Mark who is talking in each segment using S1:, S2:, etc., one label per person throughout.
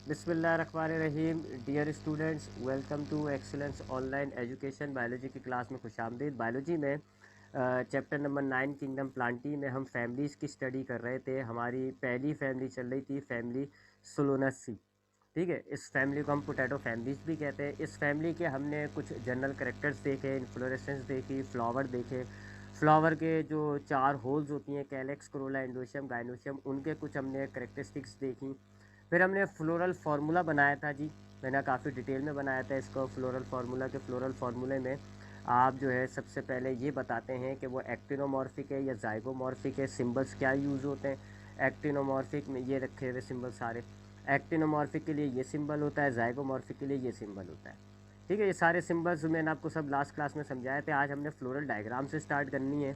S1: बिस्मिल्लाहिर्रहमानिर्रहीम। Dear students, welcome to Excellence Online Education. Biology की class में खुशामदीद। बायोलॉजी में चैप्टर नंबर 9 किंगडम प्लांटी में हम फैमिलीज़ की स्टडी कर रहे थे। हमारी पहली फैमिली चल रही थी फैमिली सोलोनेसी। ठीक है, इस फैमिली को हम पोटैटो फैमिलीज भी कहते हैं। इस फैमिली के हमने कुछ जनरल करेक्टर्स देखे, इन्फ्लोरेसेंस देखी, फ्लावर देखे। फ्लावर के जो 4 होल्स होती हैं, कैलेक्स, कोरोला, एंडोशियम, गाइनोशियम, उनके कुछ हमने करेक्टरिस्टिक्स देखी। फिर हमने फ्लोरल फार्मूला बनाया था जी। मैंने काफ़ी डिटेल में बनाया था इसको, फ्लोरल फार्मूला के फ्लोरल फार्मूले में आप जो है सबसे पहले ये बताते हैं कि वो एक्टिनोमॉर्फिक है या जाइगोमॉर्फिक है, सिंबल्स क्या यूज़ होते हैं। एक्टिनोमॉर्फिक में ये रखे हुए सिंबल सारे, एक्टिनोमॉर्फिक के लिए ये सिंबल होता है, जाइगोमॉर्फिक के लिए ये सिंबल होता है। ठीक है, ये सारे सिंबल्स मैंने आपको सब लास्ट क्लास में समझाए थे। आज हमने फ्लोरल डायग्राम से स्टार्ट करनी है।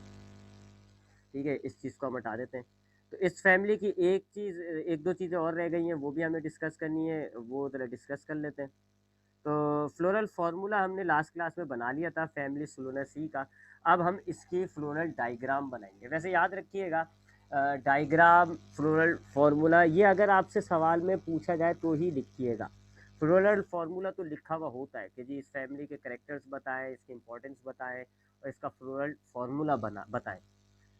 S1: ठीक है, इस चीज़ को हम हटा देते हैं। तो इस फैमिली की एक दो चीज़ें और रह गई हैं, वो भी हमें डिस्कस करनी है, वो ज़रा डिस्कस कर लेते हैं। तो फ्लोरल फार्मूला हमने लास्ट क्लास में बना लिया था फैमिली सोलोनेसी का। अब हम इसकी फ्लोरल डायग्राम बनाएंगे। वैसे याद रखिएगा, डायग्राम, फ्लोरल फार्मूला, ये अगर आपसे सवाल में पूछा जाए तो ही लिखिएगा। फ्लोरल फार्मूला तो लिखा हुआ होता है कि जी इस फैमिली के करेक्टर्स बताएं, इसकी इंपॉर्टेंस बताएं और इसका फ्लोरल फार्मूला बताएं।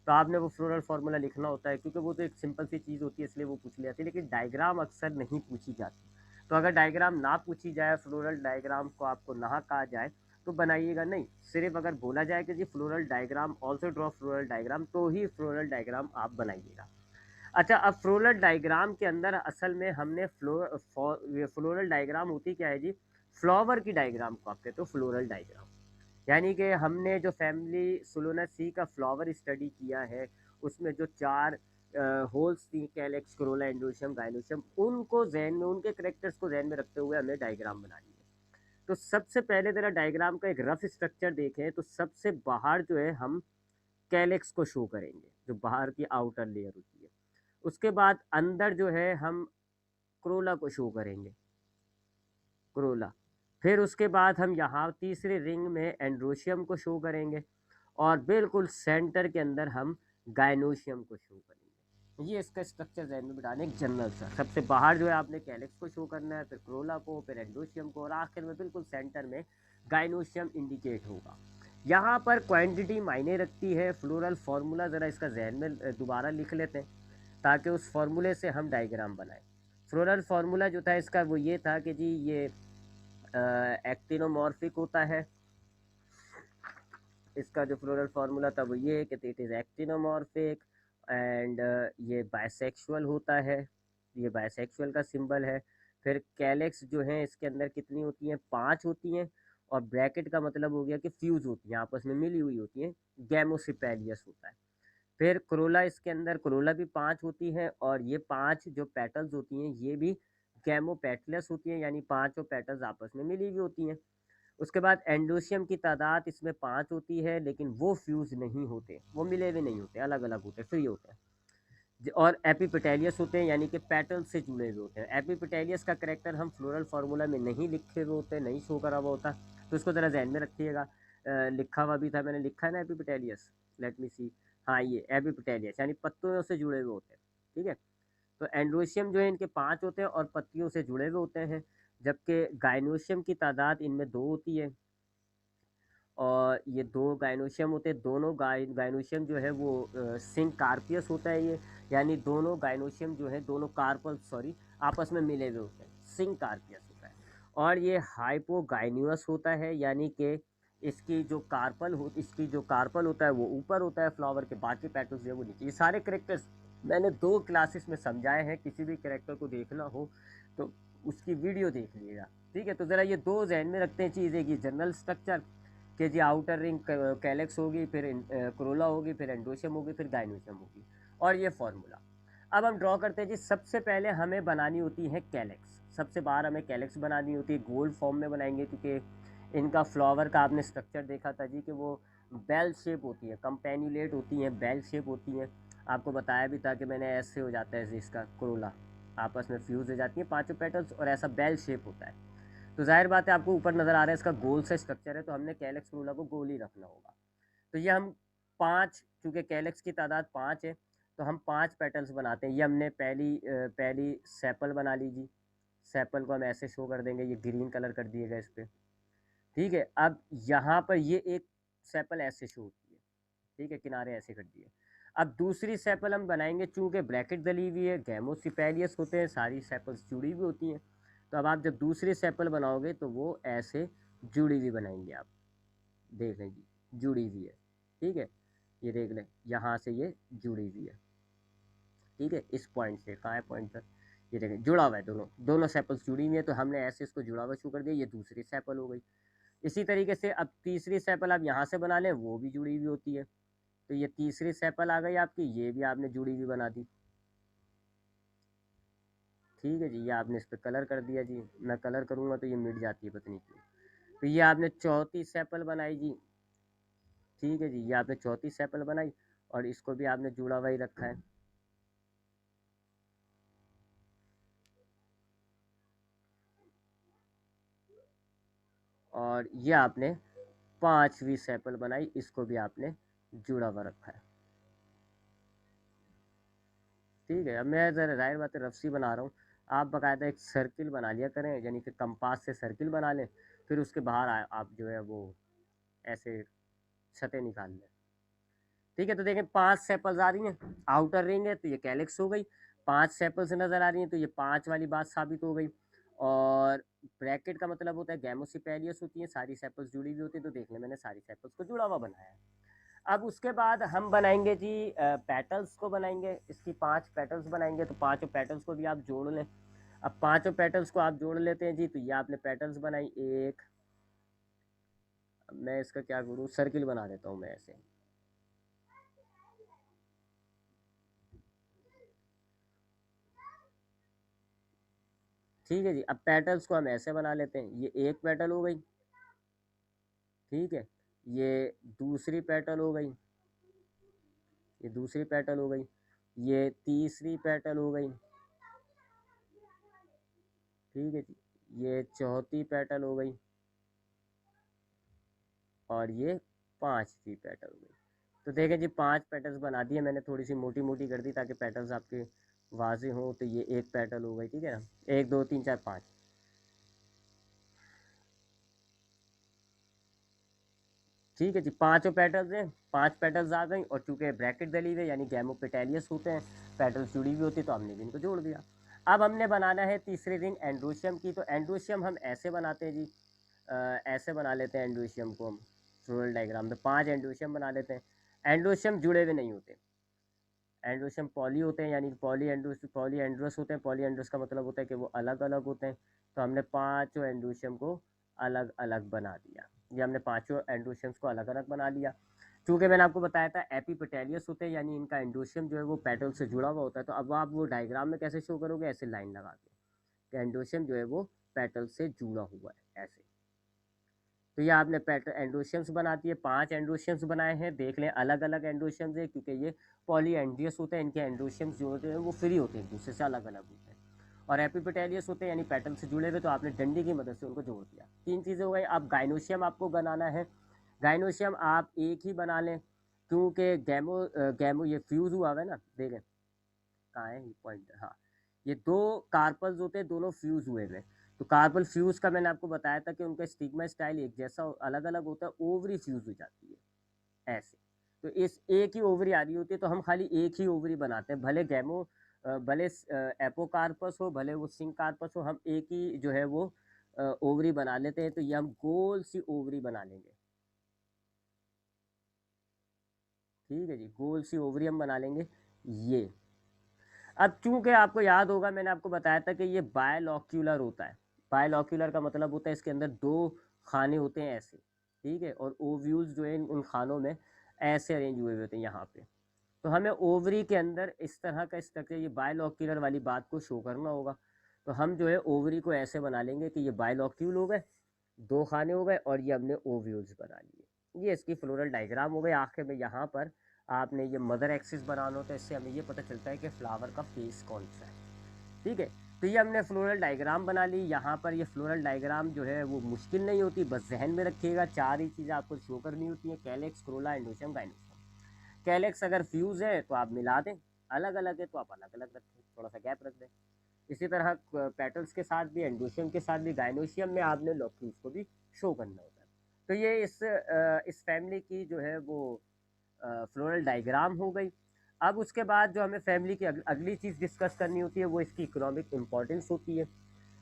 S1: तो आपने वो फ्लोरल फार्मूला लिखना होता है, क्योंकि वो तो एक सिंपल सी चीज़ होती है इसलिए वो पूछ ली जाती है, लेकिन डायग्राम अक्सर नहीं पूछी जाती। तो अगर डायग्राम ना पूछी जाए, फ्लोरल डायग्राम को आपको ना कहा जाए तो बनाइएगा नहीं। सिर्फ अगर बोला जाए कि जी floral diagram, also draw floral diagram, तो ही फ्लोरल डायग्राम आप बनाइएगा। अच्छा, अब फ्लोरल डायग्राम के अंदर असल में हमने फ्लोरल डायग्राम होती क्या है जी, फ्लावर की डायग्राम को आप कहते हो फ्लोरल डायग्राम। यानी कि हमने जो फैमिली सोलोनेसी का फ्लावर स्टडी किया है, उसमें जो 4 होल्स थी, कैलेक्स, कोरोला, एंडोशियम, गाइनोशियम, उनको जहन में, उनके करेक्टर्स को जहन में रखते हुए हमें डायग्राम बनानी है। तो सबसे पहले जरा डायग्राम का एक रफ स्ट्रक्चर देखें। तो सबसे बाहर जो है हम कैलेक्स को शो करेंगे, जो बाहर की आउटर लेयर होती है। उसके बाद अंदर जो है हम क्रोला को शो करेंगे, क्रोला। फिर उसके बाद हम यहाँ तीसरे रिंग में एंड्रोशियम को शो करेंगे और बिल्कुल सेंटर के अंदर हम गाइनोशियम को शो करेंगे। ये इसका स्ट्रक्चर जहन में बिठाने, एक जनरल सा। सबसे बाहर जो है आपने कैलेक्स को शो करना है, फिर क्रोला को, फिर एंडोशियम को, और आखिर में बिल्कुल सेंटर में गाइनोशियम इंडिकेट होगा। यहाँ पर क्वांटिटी मायने रखती है। फ्लोरल फार्मूला ज़रा इसका जहन में दोबारा लिख लेते हैं ताकि उस फार्मूले से हम डायग्राम बनाएं। फ्लोरल फार्मूला जो था इसका वो ये था कि जी ये एक्टिनोमॉर्फिक होता है। इसका जो फ्लोरल फार्मूला था वो ये है कि इट इज़ एक्टिनोमॉर्फिक एंड ये बाइसेक्सुअल होता है। ये बाइसेक्सुअल का सिंबल है। फिर कैलेक्स जो है इसके अंदर कितनी होती हैं, 5 होती हैं। और ब्रैकेट का मतलब हो गया कि फ्यूज़ होती हैं, आपस में मिली हुई होती हैं। गैमोसिपेलियस होता है। फिर क्रोला, इसके अंदर क्रोला भी 5 होती हैं और ये 5 जो पेटल्स होती हैं ये भी गैमोपेटलस होती हैं, यानी 5 पेटल्स आपस में मिली हुई होती हैं। उसके बाद एंडोशियम की तादाद इसमें 5 होती है, लेकिन वो फ्यूज़ नहीं होते, वो मिले हुए नहीं होते, अलग अलग होते, फ्री होते हैं। और एपिपेटेलियस होते हैं, यानी कि पेटल से जुड़े हुए होते हैं। एपिपेटेलियस का करेक्टर हम फ्लोरल फार्मूला में नहीं लिखे हुए होते, नहीं शो करा हुआ होता, तो इसको ज़रा जहन में रखिएगा। लिखा हुआ भी था, मैंने लिखा है ना एपिपेटेलियस, लेट मी सी। हाँ, ये एपिपेटेलियस यानी पत्तों से जुड़े हुए होते हैं। ठीक है, तो एंड्रोशियम जो है इनके 5 होते हैं और पत्तियों से जुड़े हुए होते हैं, जबकि गाइनोशियम की तादाद इनमें 2 होती है। और ये 2 गाइनोशियम होते हैं। दोनों गाइनोशियम जो है वो सिंक कार्पियस होता है ये, यानी दोनों गाइनोशियम जो है, दोनों कार्पल सॉरी, आपस में मिले हुए होते हैं, सिंक कार्पियस होता है। और ये हाइपोगाइनियस होता है, यानी कि इसकी जो कार्पल होता है वो ऊपर होता है फ्लावर के, बाकी पेटल्स जो है वो नीचे। ये सारे करेक्टर्स मैंने 2 क्लासेस में समझाए हैं। किसी भी करेक्टर को देखना हो तो उसकी वीडियो देख लीजिएगा। ठीक है, तो ज़रा ये 2 जहन में रखते हैं चीज़ें कि जनरल स्ट्रक्चर कि जी आउटर रिंग कैलेक्स होगी, फिर क्रोला होगी, फिर एंडोशियम होगी, फिर गाइनोशियम होगी, और ये फार्मूला। अब हम ड्रॉ करते हैं जी। सबसे पहले हमें बनानी होती है कैलेक्स। सबसे बाहर हमें कैलेक्स बनानी होती है, गोल्ड फॉर्म में बनाएंगे, क्योंकि इनका फ्लावर का आपने स्ट्रक्चर देखा था जी कि वो बेल शेप होती है, कंपेन्यूलेट होती हैं, बेल शेप होती हैं। आपको बताया भी था कि मैंने, ऐसे हो जाता है इसका क्रोला, आपस में फ्यूज़ हो जाती हैं 5 पेटल्स, और ऐसा बेल शेप होता है। तो जाहिर बात है आपको ऊपर नज़र आ रहा है इसका गोल से स्ट्रक्चर है, तो हमने कैलेक्स क्रोला को गोल ही रखना होगा। तो ये हम 5, चूँकि कैलेक्स की तादाद 5 है, तो हम 5 पेटल्स बनाते हैं। ये हमने पहली सेपल बना ली जी। सेपल को हम ऐसे शो कर देंगे, ये ग्रीन कलर कर दिएगा इस पर, ठीक है। अब यहाँ पर ये एक सेपल ऐसे शो होती है, ठीक है, किनारे ऐसे कर दिए। अब दूसरी सेपल हम बनाएंगे, चूंकि ब्रैकेट डली हुई है, गैमोसिपेलियस होते हैं, सारी सेपल्स जुड़ी हुई होती हैं। तो अब आप जब दूसरी सेपल बनाओगे तो वो ऐसे जुड़ी हुई बनाएंगे आप, देख लें जी, जुड़ी हुई है, ठीक है। ये देख लें, यहाँ से ये जुड़ी हुई है, ठीक है, इस पॉइंट से, कहाँ है पॉइंट तक, ये देखें जुड़ा हुआ है, दोनों दोनों सेपल्स जुड़ी हुई है, तो हमने ऐसे इसको जुड़ा हुआ शुरू कर दिया, ये दूसरी सेपल हो गई। इसी तरीके से अब तीसरी सेपल आप यहाँ से बना लें, वो भी जुड़ी हुई होती है, तो ये तीसरी सेपल आ गई आपकी, ये भी आपने जुड़ी हुई बना दी, ठीक है जी। ये आपने इस पर कलर कर दिया जी, मैं कलर करूँगा तो ये मिट जाती है पता नहीं क्यों। तो ये आपने चौथी सेपल बनाई जी, ठीक है जी, ये आपने चौथी सेपल बनाई और इसको भी आपने जुड़ा हुआ ही रखा है। और ये आपने पांचवी सेपल बनाई, इसको भी आपने जुड़ा हुआ रखा है, ठीक है। अब मैं ज़रा जाहिर बात है रफ्सी बना रहा हूँ, आप बाकायदा एक सर्किल बना लिया करें, यानी कि कंपास से सर्किल बना लें, फिर उसके बाहर आप जो है वो ऐसे छतें निकाल लें, ठीक है। तो देखें 5 सेपल्स आ रही हैं, आउटर रिंग है तो ये कैलिक्स हो गई, 5 सेपल्स नज़र आ रही हैं तो ये 5 वाली बात साबित हो गई। और ब्रैकेट का मतलब होता है गैमोसिपेलियस होती है, सारी सेपल्स जुड़ी हुई होती है, तो देख लें मैंने सारी सेपल्स को जुड़ा हुआ बनाया है। अब उसके बाद हम बनाएंगे जी पेटल्स को बनाएंगे, इसकी 5 पेटल्स बनाएंगे, तो पाँचों पेटल्स को भी आप जोड़ लें। अब पाँचों पेटल्स को आप जोड़ लेते हैं जी, तो ये आपने पेटल्स बनाई एक, मैं इसका क्या करूँ, सर्किल बना देता हूँ मैं ऐसे, ठीक है जी। अब पेटल्स को हम ऐसे बना लेते हैं, ये एक पेटल हो गई, ठीक है, ये दूसरी पेटल हो गई, ये दूसरी पेटल हो गई, ये तीसरी पेटल हो गई, ठीक है जी, ये चौथी पेटल हो गई और ये पांचवी पेटल हो गई। तो देखें जी 5 पेटल्स बना दिए मैंने, थोड़ी सी मोटी मोटी कर दी ताकि पेटल्स आपके वाजे हों। तो ये एक पेटल हो गई, ठीक है ना, 1 2 3 4 5, ठीक है जी। पांचों पेटल्स हैं, 5 पेटल्स आ गई, और चूंकि ब्रैकेट डली हुई यानी गैमोपेटेलियस होते हैं, पेटल्स जुड़ी हुई होती है, तो हमने भी इनको जोड़ दिया। अब हमने बनाना है तीसरी रिंग एंड्रोशियम की। तो एंड्रोशियम हम ऐसे बनाते हैं जी, ऐसे बना लेते हैं एंड्रोशियम को हम, फ्लोरल डायग्राम में 5 एंड्रोशियम बना लेते हैं। एंड्रोशियम जुड़े हुए नहीं होते, एंड्रोशियम पॉली होते हैं, यानी पॉली एंड्रोस होते हैं। पॉली एंड्रोस का मतलब होता है कि वो अलग अलग होते हैं। तो हमने पाँचों एंड्रोशियम को अलग अलग बना दिया, ये हमने पाँचों एंड्रोशियम्स को अलग अलग बना लिया। चूँकि मैंने आपको बताया था एपीपेटेलियस होते हैं, यानी इनका एंड्रोशियम जो है वो पेटल से जुड़ा हुआ होता है। तो अब आप वो डायग्राम में कैसे शो करोगे, ऐसे लाइन लगा के कि एंड्रोशियम जो है वो पेटल से जुड़ा हुआ है ऐसे। तो ये आपने पेटल एंड्रोशियम्स बनाती है, 5 एंड्रोशियम्स बनाए हैं, देख लें अलग अलग एंड्रोशियम्स है, क्योंकि ये पॉलीएंड्रियस होते हैं, इनके एंड्रोशियम्स जो होते हैं वो फ्री होते हैं, एक दूसरे से अलग अलग होते हैं। और एपिपेटेलियस होते हैं यानी पेटल से जुड़े हुए, तो आपने डंडी की मदद से उनको जोड़ दिया। 3 चीज़ें हो गई। अब गाइनोशियम आपको बनाना है, गाइनोशियम आप एक ही बना लें, क्योंकि गैमो ये फ्यूज़ हुआ है ना, देखें कहाँ है ये पॉइंट, हाँ, ये दो कार्पल्स होते हैं, दोनों फ्यूज़ हुए हैं। तो कार्पल फ्यूज़ का मैंने आपको बताया था कि उनका स्टिग्मा स्टाइल एक जैसा अलग अलग होता है, ओवरी फ्यूज़ हो जाती है ऐसे। तो इस एक ही ओवरी आ रही होती है, तो हम खाली एक ही ओवरी बनाते हैं, भले भले एपोकार्पस हो, भले वो सिंकार्पस हो, हम एक ही जो है वो ओवरी बना लेते हैं। तो ये हम गोल सी ओवरी बना लेंगे, ठीक है जी, गोल सी ओवरी हम बना लेंगे ये। अब चूंकि आपको याद होगा मैंने आपको बताया था कि ये बायलॉक्यूलर होता है। बायलॉक्यूलर का मतलब होता है इसके अंदर दो खाने होते हैं ऐसे, ठीक है, और ओव्यूल्स जो है उन खानों में ऐसे अरेंज हुए होते हैं यहाँ पे। तो हमें ओवरी के अंदर इस तरह का स्ट्रक्चर, ये बायलॉक्यूलर वाली बात को शो करना होगा। तो हम जो है ओवरी को ऐसे बना लेंगे कि ये बायलॉक्यूल हो गए, दो खाने हो गए, और ये हमने ओव्यूल्स बना लिए। ये इसकी फ्लोरल डायग्राम हो गई। आखिर में यहाँ पर आपने ये मदर एक्सिस बनाना होता है, इससे हमें ये पता चलता है कि फ्लावर का फेस कौन सा है, ठीक है। तो ये हमने फ्लोरल डायग्राम बना ली। यहाँ पर ये फ्लोरल डायग्राम जो है वो मुश्किल नहीं होती, बस जहन में रखिएगा, 4 ही चीज़ें आपको शो करनी होती हैं, calyx, Corolla, androecium, gynoecium. Calyx अगर फ्यूज़ है तो आप मिला दें, अलग अलग है तो आप अलग अलग रखें, थोड़ा सा गैप रख दें। इसी तरह पेटल्स के साथ भी, एंडोशियम के साथ भी, गाइनोशियम में आपने लोक्यूल्स को भी शो करना होता है। तो ये इस फैमिली की जो है वो फ्लोरल डायग्राम हो गई। अब उसके बाद जो हमें फैमिली की अगली चीज़ डिस्कस करनी होती है वो इसकी इकोनॉमिक इम्पोर्टेंस होती है।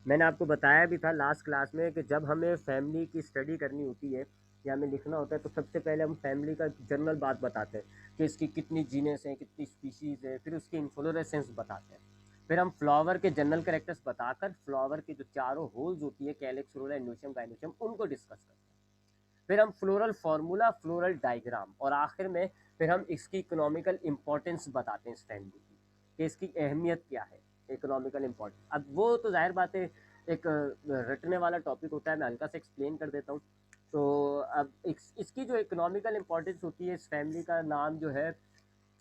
S1: मैंने आपको बताया भी था लास्ट क्लास में कि जब हमें फैमिली की स्टडी करनी होती है या हमें लिखना होता है तो सबसे पहले हम फैमिली का जनरल बात बताते हैं कि इसकी कितनी जीनस हैं, कितनी स्पीशीज़ है, फिर उसकी इन्फ्लोरेसेंस बताते हैं। फिर हम फ्लावर के जनरल कैरेक्टर्स बताकर फ्लावर के जो चारों होल्स होती है, कैलिक्स, करोला, एंडोशियम, गाइनोशियम, उनको डिस्कस करते हैं। फिर हम फ्लोरल फार्मूला, फ्लोरल डायग्राम, और आखिर में फिर हम इसकी इकोनॉमिकल इम्पोर्टेंस बताते हैं इस फैमिली की कि इसकी अहमियत क्या है, इकोनॉमिकल इम्पोर्टेंस। अब वो तो जाहिर बात है एक रटने वाला टॉपिक होता है, मैं हल्का से एक्सप्लेन कर देता हूँ। तो अब इसकी जो इकोनॉमिकल इम्पोर्टेंस होती है, इस फैमिली का नाम जो है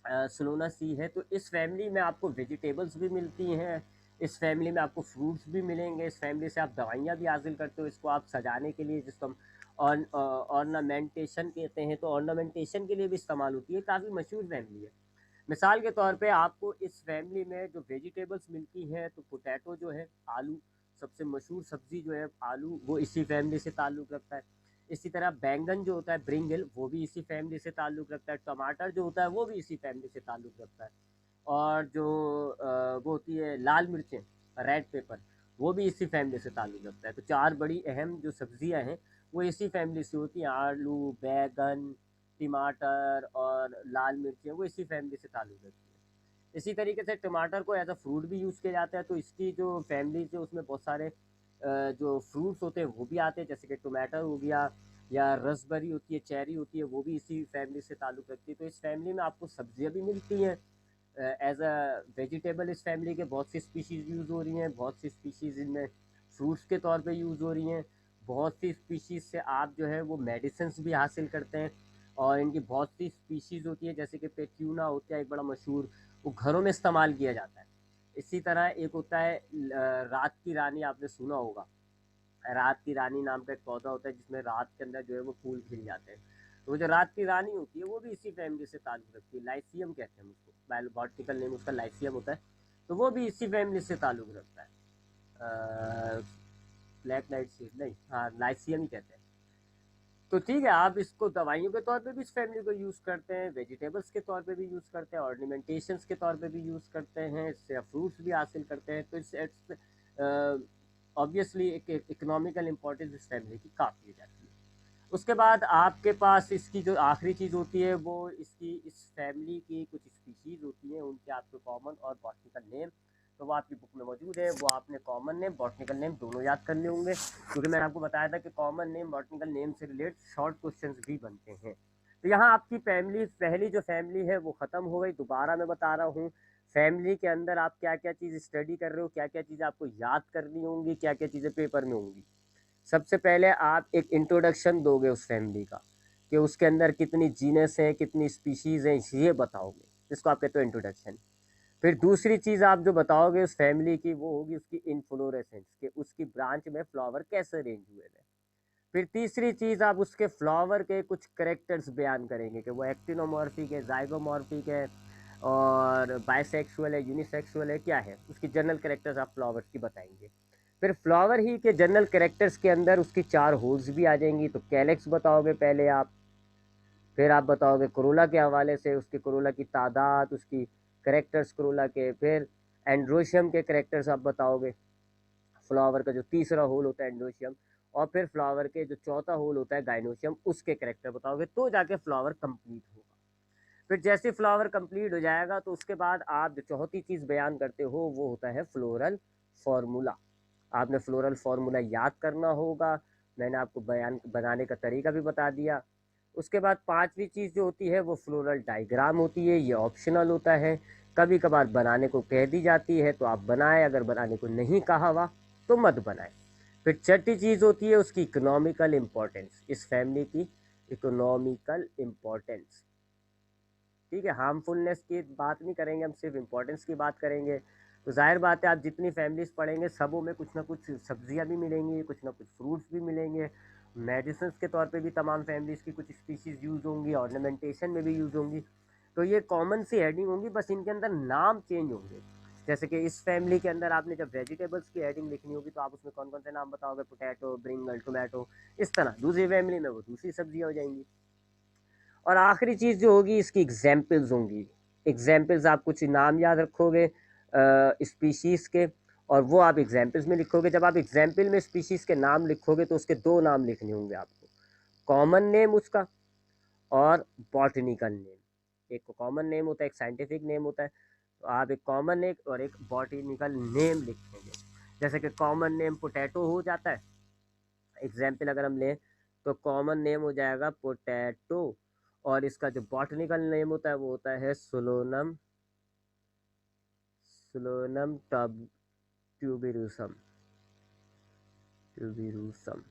S1: सलोना सी है। तो इस फैमिली में आपको वेजिटेबल्स भी मिलती हैं, इस फैमिली में आपको फ्रूट्स भी मिलेंगे, इस फैमिली से आप दवाइयाँ भी हासिल करते हो, इसको आप सजाने के लिए, जिसको हम ऑर्नामेंटेशन कहते हैं, तो ऑर्नामेंटेशन के लिए भी इस्तेमाल होती है। काफ़ी मशहूर फैमिली है। मिसाल के तौर पे आपको इस फैमिली में जो वेजिटेबल्स मिलती हैं, तो पोटैटो जो है, आलू, सबसे मशहूर सब्ज़ी जो है आलू, वो इसी फैमिली से ताल्लुक़ रखता है। इसी तरह बैंगन जो होता है, ब्रिंजल, वो भी इसी फैमिली से ताल्लुक़ रखता है। टमाटर जो होता है वो भी इसी फैमिली से ताल्लुक़ रखता है। और जो वो होती है लाल मिर्चें, रेड पेपर, वो भी इसी फैमिली से ताल्लुक़ रखता है। तो चार बड़ी अहम जो सब्जियां हैं वो इसी फैमिली से होती हैं। आलू, बैगन, टमाटर और लाल मिर्चें, वो इसी फैमिली से ताल्लुक़ रखती है। इसी तरीके से टमाटर को एज अ फ्रूट भी यूज़ किया जाता है। तो इसकी जो फैमिली जो उसमें बहुत सारे जो फ्रूट्स होते हैं वो भी आते हैं, जैसे कि टमाटर हो गया, या रसबेरी होती है, चेरी होती है, वो भी इसी फैमिली से ताल्लुक़ रखती है। तो इस फैमिली में आपको सब्जियां भी मिलती हैं एज अ वेजिटेबल। इस फैमिली के बहुत सी स्पीशीज़ यूज़ हो रही हैं, बहुत सी स्पीशीज़ इनमें फ्रूट्स के तौर पे यूज़ हो रही हैं। बहुत सी स्पीशीज़ से आप जो है वो मेडिसिन्स भी हासिल करते हैं। और इनकी बहुत सी स्पीशीज़ होती है, जैसे कि पेट्यूना होता है एक बड़ा मशहूर, वो घरों में इस्तेमाल किया जाता है। इसी तरह एक होता है रात की रानी, आपने सुना होगा। रात की रानी नाम का एक पौधा होता है जिसमें रात के अंदर जो है वो फूल खिल जाते हैं। तो वो जो रात की रानी होती है वो भी इसी फैमिली से ताल्लुक़ रखती है। लाइसियम कहते हैं उसको, बॉटनिकल नेम उसका लाइसियम होता है। तो वो भी इसी फैमिली से ताल्लुक़ रखता है। ब्लैक नाइट सीड नहीं, हाँ लाइसियम ही कहते हैं। तो ठीक है, आप इसको दवाइयों के तौर पे भी इस फैमिली को यूज़ करते हैं, वेजिटेबल्स के तौर पे भी यूज़ करते हैं, ऑर्नामेंटेशंस के तौर पे भी यूज़ करते हैं, इससे फ्रूट्स भी हासिल करते हैं। तो इट्स ऑब्वियसली एक इकोनॉमिकल इम्पोर्टेंस इस फैमिली की काफ़ी हो जाती है। उसके बाद आपके पास इसकी जो आखिरी चीज़ होती है वो इसकी, इस फैमिली की कुछ स्पीशीज़ होती हैं, उनके आपके कॉमन और बॉटनिकल नेम, तो वो आपकी बुक में मौजूद है। वो आपने कॉमन नेम, बॉटनिकल नेम दोनों याद करने होंगे, क्योंकि मैंने आपको बताया था कि कॉमन नेम, बॉटनिकल नेम से रिलेटेड शॉर्ट क्वेश्चंस भी बनते हैं। तो यहाँ आपकी फैमिली, पहली जो फैमिली है वो ख़त्म हो गई। दोबारा मैं बता रहा हूँ, फैमिली के अंदर आप क्या क्या चीज़ स्टडी कर रहे हो, क्या क्या चीज़ें आपको याद करनी होंगी, क्या क्या चीज़ें पेपर में होंगी। सबसे पहले आप एक इंट्रोडक्शन दोगे उस फैमिली का, कि उसके अंदर कितनी जीनस हैं, कितनी स्पीशीज़ हैं, ये बताओगे, जिसको आप कहते हो इंट्रोडक्शन। फिर दूसरी चीज़ आप जो बताओगे उस फैमिली की, वो होगी उसकी इन्फ्लोरेसेंस, कि उसकी ब्रांच में फ्लावर कैसे अरेंज हुए हैं। फिर तीसरी चीज़ आप उसके फ्लावर के कुछ करेक्टर्स बयान करेंगे, कि वो एक्टिनोमॉर्फिक है, जाइगोमॉर्फिक है, और बाइसेक्सुअल है, यूनिसेक्सुअल है, क्या है, उसकी जनरल करेक्टर्स आप फ्लावर्स की बताएंगे। फिर फ्लावर ही के जनरल करेक्टर्स के अंदर उसकी चार होल्स भी आ जाएंगी। तो कैलेक्स बताओगे पहले आप, फिर आप बताओगे कोरोला के हवाले से उसके कोरोला की तादाद, उसकी करेक्टर्स कोरोला के। फिर एंड्रोशियम के करेक्टर्स आप बताओगे, फ्लावर का जो तीसरा होल होता है एंड्रोशियम। और फिर फ्लावर के जो चौथा होल होता है गाइनोशियम, उसके करेक्टर बताओगे, तो जाके फ्लावर कंप्लीट होगा। फिर जैसे फ्लावर कंप्लीट हो जाएगा तो उसके बाद आप जो चौथी चीज़ बयान करते हो वो होता है फ्लोरल फार्मूला। आपने फ्लोरल फार्मूला याद करना होगा, मैंने आपको बयान बनाने का तरीका भी बता दिया। उसके बाद पांचवी चीज़ जो होती है वो फ्लोरल डायग्राम होती है। ये ऑप्शनल होता है, कभी कभार बनाने को कह दी जाती है तो आप बनाएं, अगर बनाने को नहीं कहा हुआ तो मत बनाएं। फिर छठी चीज़ होती है उसकी इकोनॉमिकल इम्पोर्टेंस, इस फैमिली की इकोनॉमिकल इम्पोर्टेंस। ठीक है, हार्मफुलनेस की बात नहीं करेंगे, हम सिर्फ इम्पोर्टेंस की बात करेंगे। तो जाहिर बात है आप जितनी फैमिलीज पढ़ेंगे सबों में कुछ ना कुछ सब्जियां भी मिलेंगी, कुछ ना कुछ फ्रूट्स भी मिलेंगे, मेडिसिन के तौर पे भी तमाम फैमिलीज की कुछ स्पीशीज़ यूज़ होंगी, ऑर्नामेंटेशन में भी यूज़ होंगी। तो ये कॉमन सी हेडिंग होंगी, बस इनके अंदर नाम चेंज होंगे। जैसे कि इस फैमिली के अंदर आपने जब वेजिटेबल्स की हेडिंग लिखनी होगी तो आप उसमें कौन कौन से नाम बताओगे, पोटैटो, ब्रिंगल, टोमेटो, इस तरह। दूसरी फैमिली में वो दूसरी सब्जियां हो जाएंगी। और आखिरी चीज़ जो होगी इसकी एग्जाम्पल्स होंगी। एग्जाम्पल्स आप कुछ नाम याद रखोगे स्पीशीज़ के, और वो आप एग्जाम्पल्स में लिखोगे। जब आप एग्जाम्पल में स्पीशीज़ के नाम लिखोगे तो उसके दो नाम लिखने होंगे आपको, कॉमन नेम उसका और बॉटनिकल नेम। एक कॉमन नेम होता है, एक साइंटिफिक नेम होता है। तो आप एक कॉमन नेम और एक बॉटनिकल नेम लिखेंगे। जैसे कि कॉमन नेम पोटैटो हो जाता है, एग्जाम्पल अगर हम लें तो कॉमन नेम हो जाएगा पोटैटो, और इसका जो बॉटनिकल नेम होता है वो होता है सोलोनम, सोलोनम ट्यूबिरूसम, ट्यूबिरूसम,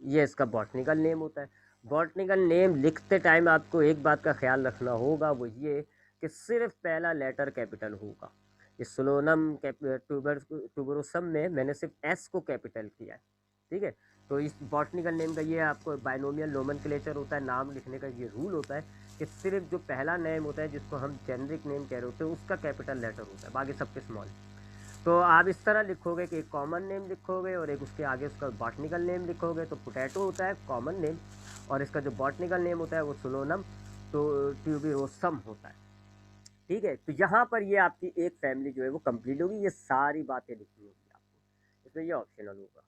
S1: ये इसका बॉटनिकल नेम होता है। बॉटनिकल नेम लिखते टाइम आपको एक बात का ख्याल रखना होगा, वो ये कि सिर्फ पहला लेटर कैपिटल होगा। इस सोलोनम ट्यूबरोसम में मैंने सिर्फ एस को कैपिटल किया है, ठीक है। तो इस बॉटनिकल नेम का ये आपको बाइनोमियल नोमेनक्लेचर होता है, नाम लिखने का ये रूल होता है कि सिर्फ जो पहला नेम होता है जिसको हम जेनरिक नेम कह रहे होते हैं उसका कैपिटल लेटर होता है, बाकी सबके स्मॉल। तो आप इस तरह लिखोगे कि एक कॉमन नेम लिखोगे और एक उसके आगे उसका बॉटनिकल नेम लिखोगे। तो पोटैटो होता है कॉमन नेम, और इसका जो बॉटनिकल नेम होता है वो सोलोनम तो ट्यूबिरोसम होता है, ठीक है। तो यहाँ पर ये आपकी एक फैमिली जो है वो कंप्लीट होगी। ये सारी बातें लिखनी होगी आपको, इसमें ये ऑप्शनल होगा,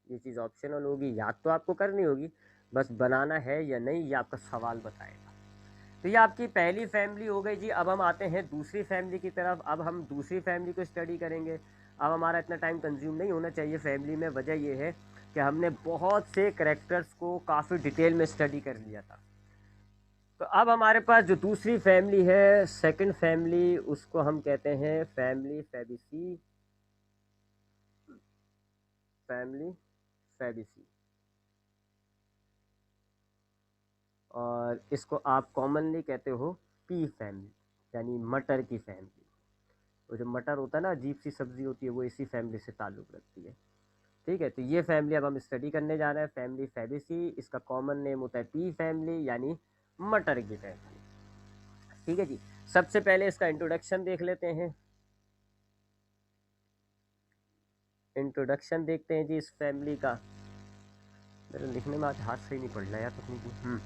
S1: ये चीज़ ऑप्शनल होगी, याद तो आपको करनी होगी, बस बनाना है या नहीं ये आपका सवाल बताएगा। तो ये आपकी पहली फैमिली हो गई जी। अब हम आते हैं दूसरी फैमिली की तरफ। अब हम दूसरी फैमिली को स्टडी करेंगे। अब हमारा इतना टाइम कंज्यूम नहीं होना चाहिए फैमिली में, वजह यह है कि हमने बहुत से करेक्टर्स को काफ़ी डिटेल में स्टडी कर लिया था। तो अब हमारे पास जो दूसरी फैमिली है, सेकंड फैमिली, उसको हम कहते हैं फैमिली फैबेसी, फैमिली फैबेसी, और इसको आप कॉमनली कहते हो पी फैमिली, यानी मटर की फैमिली। वो जो मटर होता है ना, अजीब सी सब्जी होती है, वो इसी फैमिली से ताल्लुक़ रखती है, ठीक है। तो ये फैमिली अब हम स्टडी करने जा रहे हैं, फैमिली फैबेसी। इसका कॉमन नेम होता है पी फैमिली, यानी मटर की फैमिली, ठीक है जी। सबसे पहले इसका इंट्रोडक्शन देख लेते हैं। इंट्रोडक्शन देखते हैं जी इस फैमिली का। मेरे लिखने में आज हाथ सही नहीं पड़ रहा यार तकनीकी।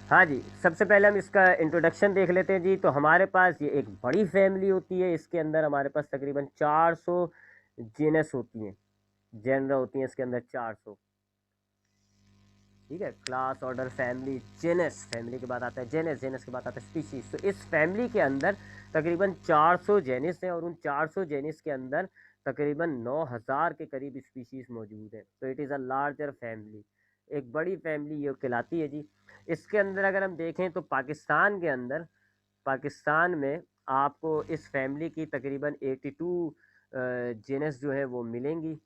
S1: हाँ जी, सबसे पहले हम इसका इंट्रोडक्शन देख लेते हैं जी। तो हमारे पास ये एक बड़ी फैमिली होती है, इसके अंदर हमारे पास तकरीबन 400 जीनस होती हैं, जेनर होती हैं इसके अंदर 400, ठीक है। Class, order, family, genus, family के बाद आता है जेनस, जेनस के बाद आता है स्पीशीज। तो इस फैमिली के अंदर तकरीबन 400 जेनस हैं, और उन 400 जेनस के अंदर तकरीबन 9000 के करीब स्पीशीज मौजूद हैं। तो it is a larger family, एक बड़ी फैमिली ये कहलाती है जी। इसके अंदर अगर हम देखें तो पाकिस्तान के अंदर, पाकिस्तान में आपको इस फैमिली की तकरीबन 82 जेनस जो है वो मिलेंगी,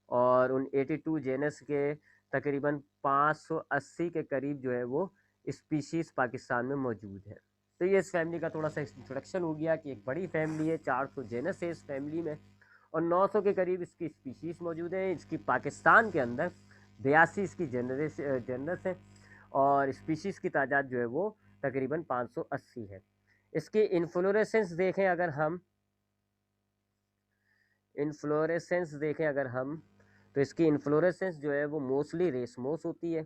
S1: और उन 82 जेनस के तकरीबन 580 के करीब जो है वो स्पीशीज़ पाकिस्तान में मौजूद है। तो ये इस फैमिली का थोड़ा सा इंट्रोडक्शन हो गया कि एक बड़ी फैमिली है, 400 जेनस है इस फैमिली में, और 900 के करीब इसकी स्पीशीज़ मौजूद है। इसकी पाकिस्तान के अंदर 82 इसकी जनरस है, और स्पीशीज़ की तादाद जो है वो तकरीबन 580 है। इसकी इन्फ्लोरेसेंस देखें अगर हम, इन्फ्लोरेसेंस देखें अगर हम, तो इसकी इन्फ्लोरेसेंस जो है वो मोस्टली रेसमोस होती है,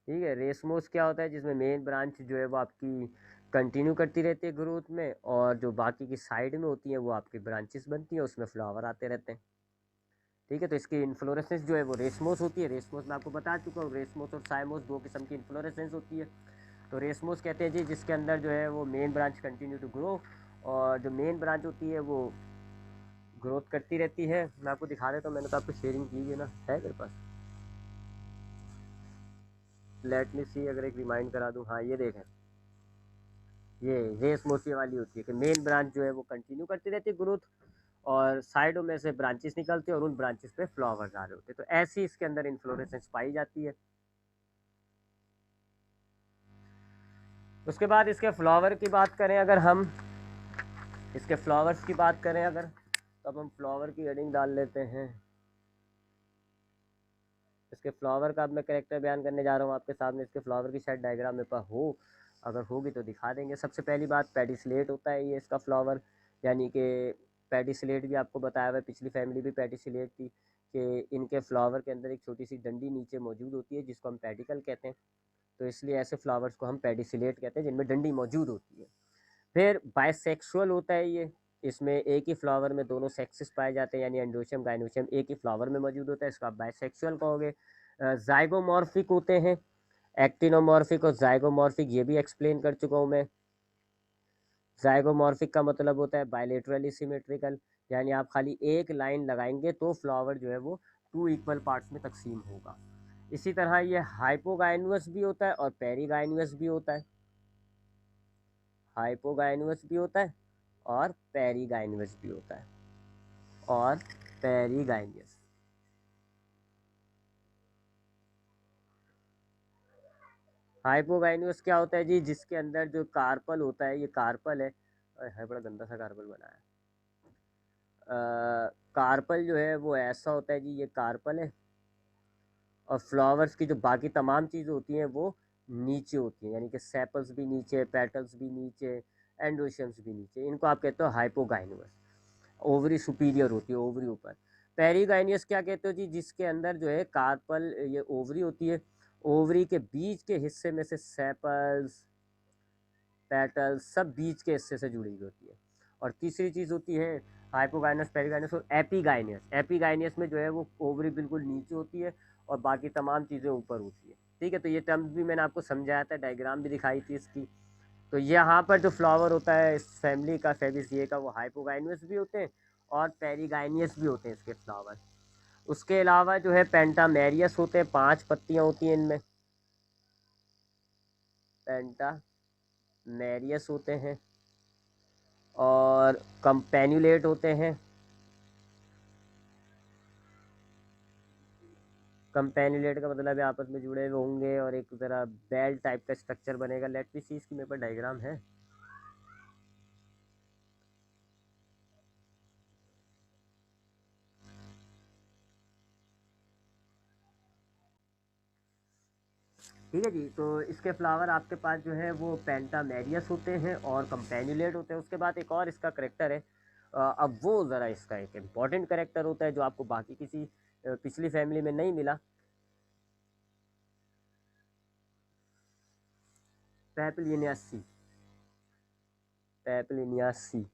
S1: ठीक है। रेसमोस क्या होता है, जिसमें मेन ब्रांच जो है वो आपकी कंटिन्यू करती रहती है ग्रोथ में, और जो बाकी की साइड में होती हैं वो आपकी ब्रांचेस बनती हैं, उसमें फ्लावर आते रहते हैं, ठीक है। तो इसकी इन्फ्लोरेसेंस जो है वो रेसमोस होती है। रेसमोस मैं आपको बता चुका हूँ, रेसमोस और साइमोस दो किस्म की इन्फ्लोरेसेंस होती है। तो रेसमोस कहते हैं जी जिसके अंदर जो है वो main branch continue to grow, और जो मेन ब्रांच होती है वो ग्रोथ करती रहती है। मैं आपको दिखा देता हूँ, मैंने तो आपको शेयरिंग की है ना, है मेरे पास, लेट मी सी, अगर एक रिमाइंड करा दूँ, हाँ ये देखें, ये रेसमोसी वाली होती है कि मेन ब्रांच जो है वो कंटिन्यू करती रहती है ग्रोथ, और साइडों में से ब्रांचेस निकलते हैं और उन ब्रांचेस पे फ्लावर्स आ रहे होते हैं। तो ऐसी इसके अंदर इन्फ्लोरेसेंस पाई जाती है। उसके बाद इसके फ्लावर की बात करें अगर हम, इसके फ्लावर्स की बात करें अगर, तो अब हम फ्लावर की हेडिंग डाल लेते हैं। इसके फ्लावर का अब मैं करेक्टर बयान करने जा रहा हूँ आपके सामने। इसके फ्लावर की शायद डायग्राम मेरे पास हो, अगर होगी तो दिखा देंगे। सबसे पहली बात, पेडिसलेट होता है ये इसका फ्लावर, यानी कि पेडिसलेट भी आपको बताया हुआ है, पिछली फैमिली भी पेडिसलेट थी, कि इनके फ्लावर के अंदर एक छोटी सी डंडी नीचे मौजूद होती है जिसको हम पेडिकल कहते हैं। तो इसलिए ऐसे फ्लावर्स को हम पेडिसलेट कहते हैं जिनमें डंडी मौजूद होती है। फिर बाइसेक्सुअल होता है ये, इसमें एक ही फ्लावर में दोनों सेक्सेस पाए जाते हैं, यानी एंड्रोशियम गाइनोशियम एक ही फ्लावर में मौजूद होता है, इसको आप बाइसेक्सुअल कहोगे। जाइगोमॉर्फिक होते हैं, एक्टिनोमॉर्फिक और जाइगोमॉर्फिक, ये भी एक्सप्लेन कर चुका हूँ मैं। जाइगोमॉर्फिक का मतलब होता है बायलेटरली सिमेट्रिकल, यानी आप खाली एक लाइन लगाएंगे तो फ्लावर जो है वो 2 इक्वल पार्ट्स में तकसीम होगा। इसी तरह ये हाइपोगाइनवस भी होता है और पेरीगाइनवस भी होता है। हाइपोगाइनवस भी होता है और पेरीगाइनवस भी होता है। और पेरीगाइनवस, हाइपोगाइनवस क्या होता है जी? जिसके अंदर जो कार्पल होता है, ये कार्पल है बड़ा गंदा सा कार्पल बनाया है। कार्पल जो है वो ऐसा होता है जी, ये कार्पल है, और फ्लावर्स की जो बाकी तमाम चीज़ें होती हैं वो नीचे होती हैं, यानी कि सेपल्स भी नीचे, पेटल्स भी नीचे, एंड्रोशियम्स भी नीचे। इनको आप कहते हो हाइपोगाइनवस। ओवरी सुपीरियर होती है, ओवरी ऊपर। पेरीगाइनियस क्या कहते हो जी? जिसके अंदर जो है कार्पल, ये ओवरी होती है, ओवरी के बीच के हिस्से में से सेपल्स, पेटल्स सब बीच के हिस्से से जुड़ी हुई होती है। और तीसरी चीज़ होती है हाइपोगाइनस, पेरीगाइनस और एपीगाइनियस। एपीगाइनियस में जो है वो ओवरी बिल्कुल नीचे होती है और बाकी तमाम चीज़ें ऊपर होती है। ठीक है, तो ये टर्म्स भी मैंने आपको समझाया था, डायग्राम भी दिखाई थी इसकी। तो यहाँ पर जो फ्लावर होता है इस फैमिली का, फेबिसिए का, वो हाइपोगाइनस भी होते हैं और पेरीगाइनियस भी होते हैं इसके फ्लावर। उसके अलावा जो है पेंटामेरियस होते हैं, 5 पत्तियाँ होती हैं इनमें, पेंटामेरियस होते हैं। और कंपेन्यूलेट होते हैं, कंपेन्यूलेट का मतलब है आपस में जुड़े हुए होंगे और एक तरह बेल टाइप का स्ट्रक्चर बनेगा। लेट मी सी, इसकी मेरे पास डायग्राम है। ठीक है जी, तो इसके फ्लावर आपके पास जो है वो पेंटामेरियस होते हैं और कंपेन्यूलेट होते हैं। उसके बाद एक और इसका करेक्टर है, अब वो ज़रा इसका एक इम्पॉर्टेंट करेक्टर होता है जो आपको बाकी किसी पिछली फैमिली में नहीं मिला, पैपलिनियासी। पैपलिनियासी,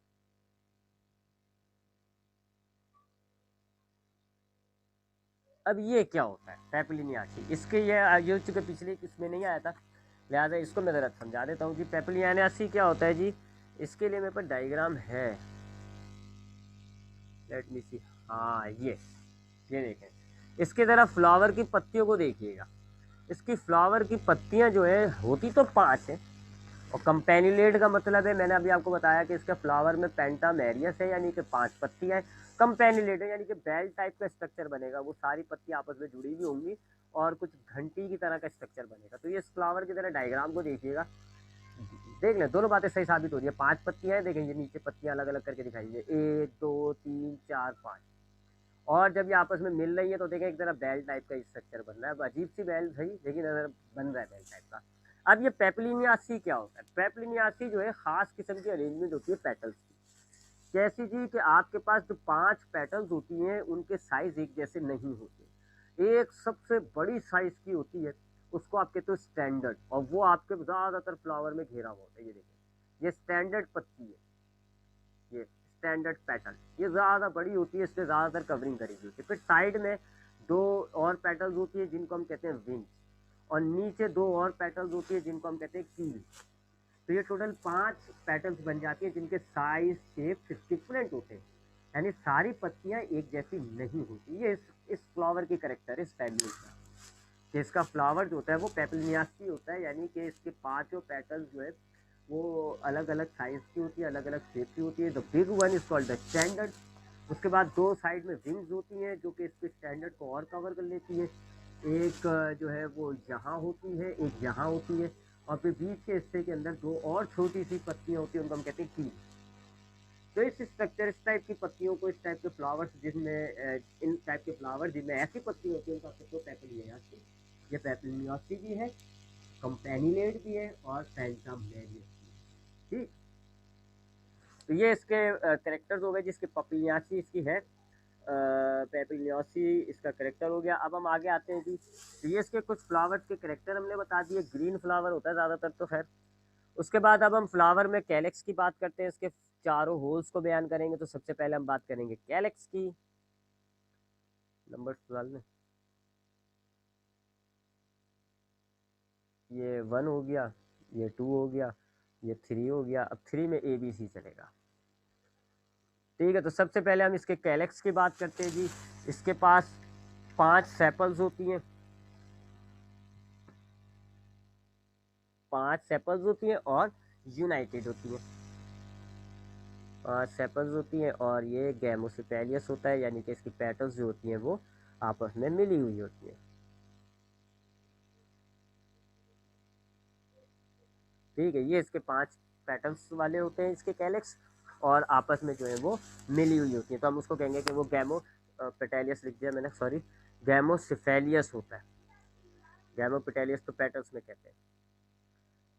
S1: अब ये क्या होता है पैपलिनियासी? इसके ये चूँकि पिछले इसमें नहीं आया था, लिहाजा इसको मैं ज़रा समझा देता हूँ कि पैपलिनियासी क्या होता है जी। इसके लिए मेरे पास डायग्राम है, लेट मी सी। हाँ, ये देखें, इसके ज़रा फ्लावर की पत्तियों को देखिएगा। इसकी फ्लावर की पत्तियां जो है होती तो 5 है, और कंपेन्यूलेट का मतलब है, मैंने अभी आपको बताया कि इसका फ्लावर में पेंटामेरियस है, यानी कि 5 पत्तियां हैं। कंपेन्यूलेट है यानी कि बेल टाइप का स्ट्रक्चर बनेगा, वो सारी पत्तियां आपस में जुड़ी हुई होंगी और कुछ घंटी की तरह का स्ट्रक्चर बनेगा। तो ये इस फ्लावर की तरह डायग्राम को देखिएगा, देख लें, दोनों बातें सही साबित हो रही है। 5 पत्तियां हैं, देखेंगे नीचे पत्तियां अलग अलग करके दिखाई है, 1 2 3 4 5। और जब ये आपस में मिल रही है तो देखें एक तरह बेल टाइप का स्ट्रक्चर बन रहा है। अब अजीब सी बेल सही, लेकिन अगर बन रहा है बेल टाइप का। अब ये पेपलिनियासी क्या होता है? पेपलिनियासी जो है खास किस्म की अरेंजमेंट होती है पेटल्स की। कैसी जी? कि आपके पास जो 5 पेटल्स होती हैं उनके साइज एक जैसे नहीं होते। एक सबसे बड़ी साइज की होती है, उसको आप कहते हो स्टैंडर्ड, और वो आपके ज़्यादातर फ्लावर में घेरा हुआ होता है। ये देखिए, ये स्टैंडर्ड पत्ती है, ये स्टैंडर्ड पैटर्न, ये ज़्यादा बड़ी होती है, इससे ज़्यादातर कवरिंग करेगी होती है। फिर साइड में 2 और पेटल्स होती है जिनको हम कहते हैं विंग्स, और नीचे 2 और पेटल्स होती है जिनको हम कहते हैं कील। तो ये टोटल 5 पेटल्स बन जाती है जिनके साइज शेप डिफरेंट होते हैं, यानी सारी पत्तियां एक जैसी नहीं होती। ये इस फ्लावर की करेक्टर है, इस फैमिली का, कि इसका फ्लावर जो होता है वो पेपलिनियासी होता है, यानी कि इसके 5 पेटल्स जो है वो अलग अलग साइज की होती है, अलग अलग शेप की होती है। The big one is called the standard. उसके बाद 2 साइड में विंग्स होती हैं जो कि इसके स्टैंडर्ड को और कवर कर लेती है। एक जो है वो यहाँ होती है, एक यहाँ होती है, और फिर बीच के हिस्से के अंदर 2 और छोटी सी पत्तियाँ होती हैं, उनको हम कहते हैं कील। तो इस स्ट्रक्चर, इस टाइप की पत्तियों को, इस टाइप के फ्लावर्स जिनमें इन टाइप के फ्लावर जिनमें ऐसी पत्ती होती है उनका आपको पेपिलियासी। ये पेपिलियासी भी है, कंपेनिलेट भी है और पेंटामेरियस भी है। ठीक, तो ये इसके करेक्टर्स हो गए, जिसके पपिलियासी इसकी है, पेपिलियासी इसका करेक्टर हो गया। अब हम आगे आते हैं जी। तो ये इसके कुछ फ्लावर्स के करेक्टर हमने बता दिए। ग्रीन फ्लावर होता है ज़्यादातर तो खैर। उसके बाद अब हम फ्लावर में कैलेक्स की बात करते हैं, इसके चारों होल्स को बयान करेंगे। तो सबसे पहले हम बात करेंगे कैलेक्स की। नंबर 12 में ये 1 हो गया, ये 2 हो गया, ये 3 हो गया। अब 3 में ABC चलेगा। ठीक है, तो सबसे पहले हम इसके कैलेक्स की बात करते हैं जी। इसके पास 5 सेपल्स होती हैं, 5 सेपल्स होती हैं और यूनाइटेड होती हैं। 5 सेपल्स होती हैं और ये गैमोसिपेलियस होता है, यानी कि इसकी पेटल्स जो होती हैं वो आपस में मिली हुई होती हैं। ठीक है, ये इसके 5 पेटल्स वाले होते हैं इसके कैलेक्स, और आपस में जो है वो मिली हुई होती है। तो हम उसको कहेंगे कि वो गैमो पेटेलियस लिख दिया मैंने, सॉरी, गैमोसिफेलियस होता है। गैमोपेटेलियस तो पेटल्स में कहते हैं,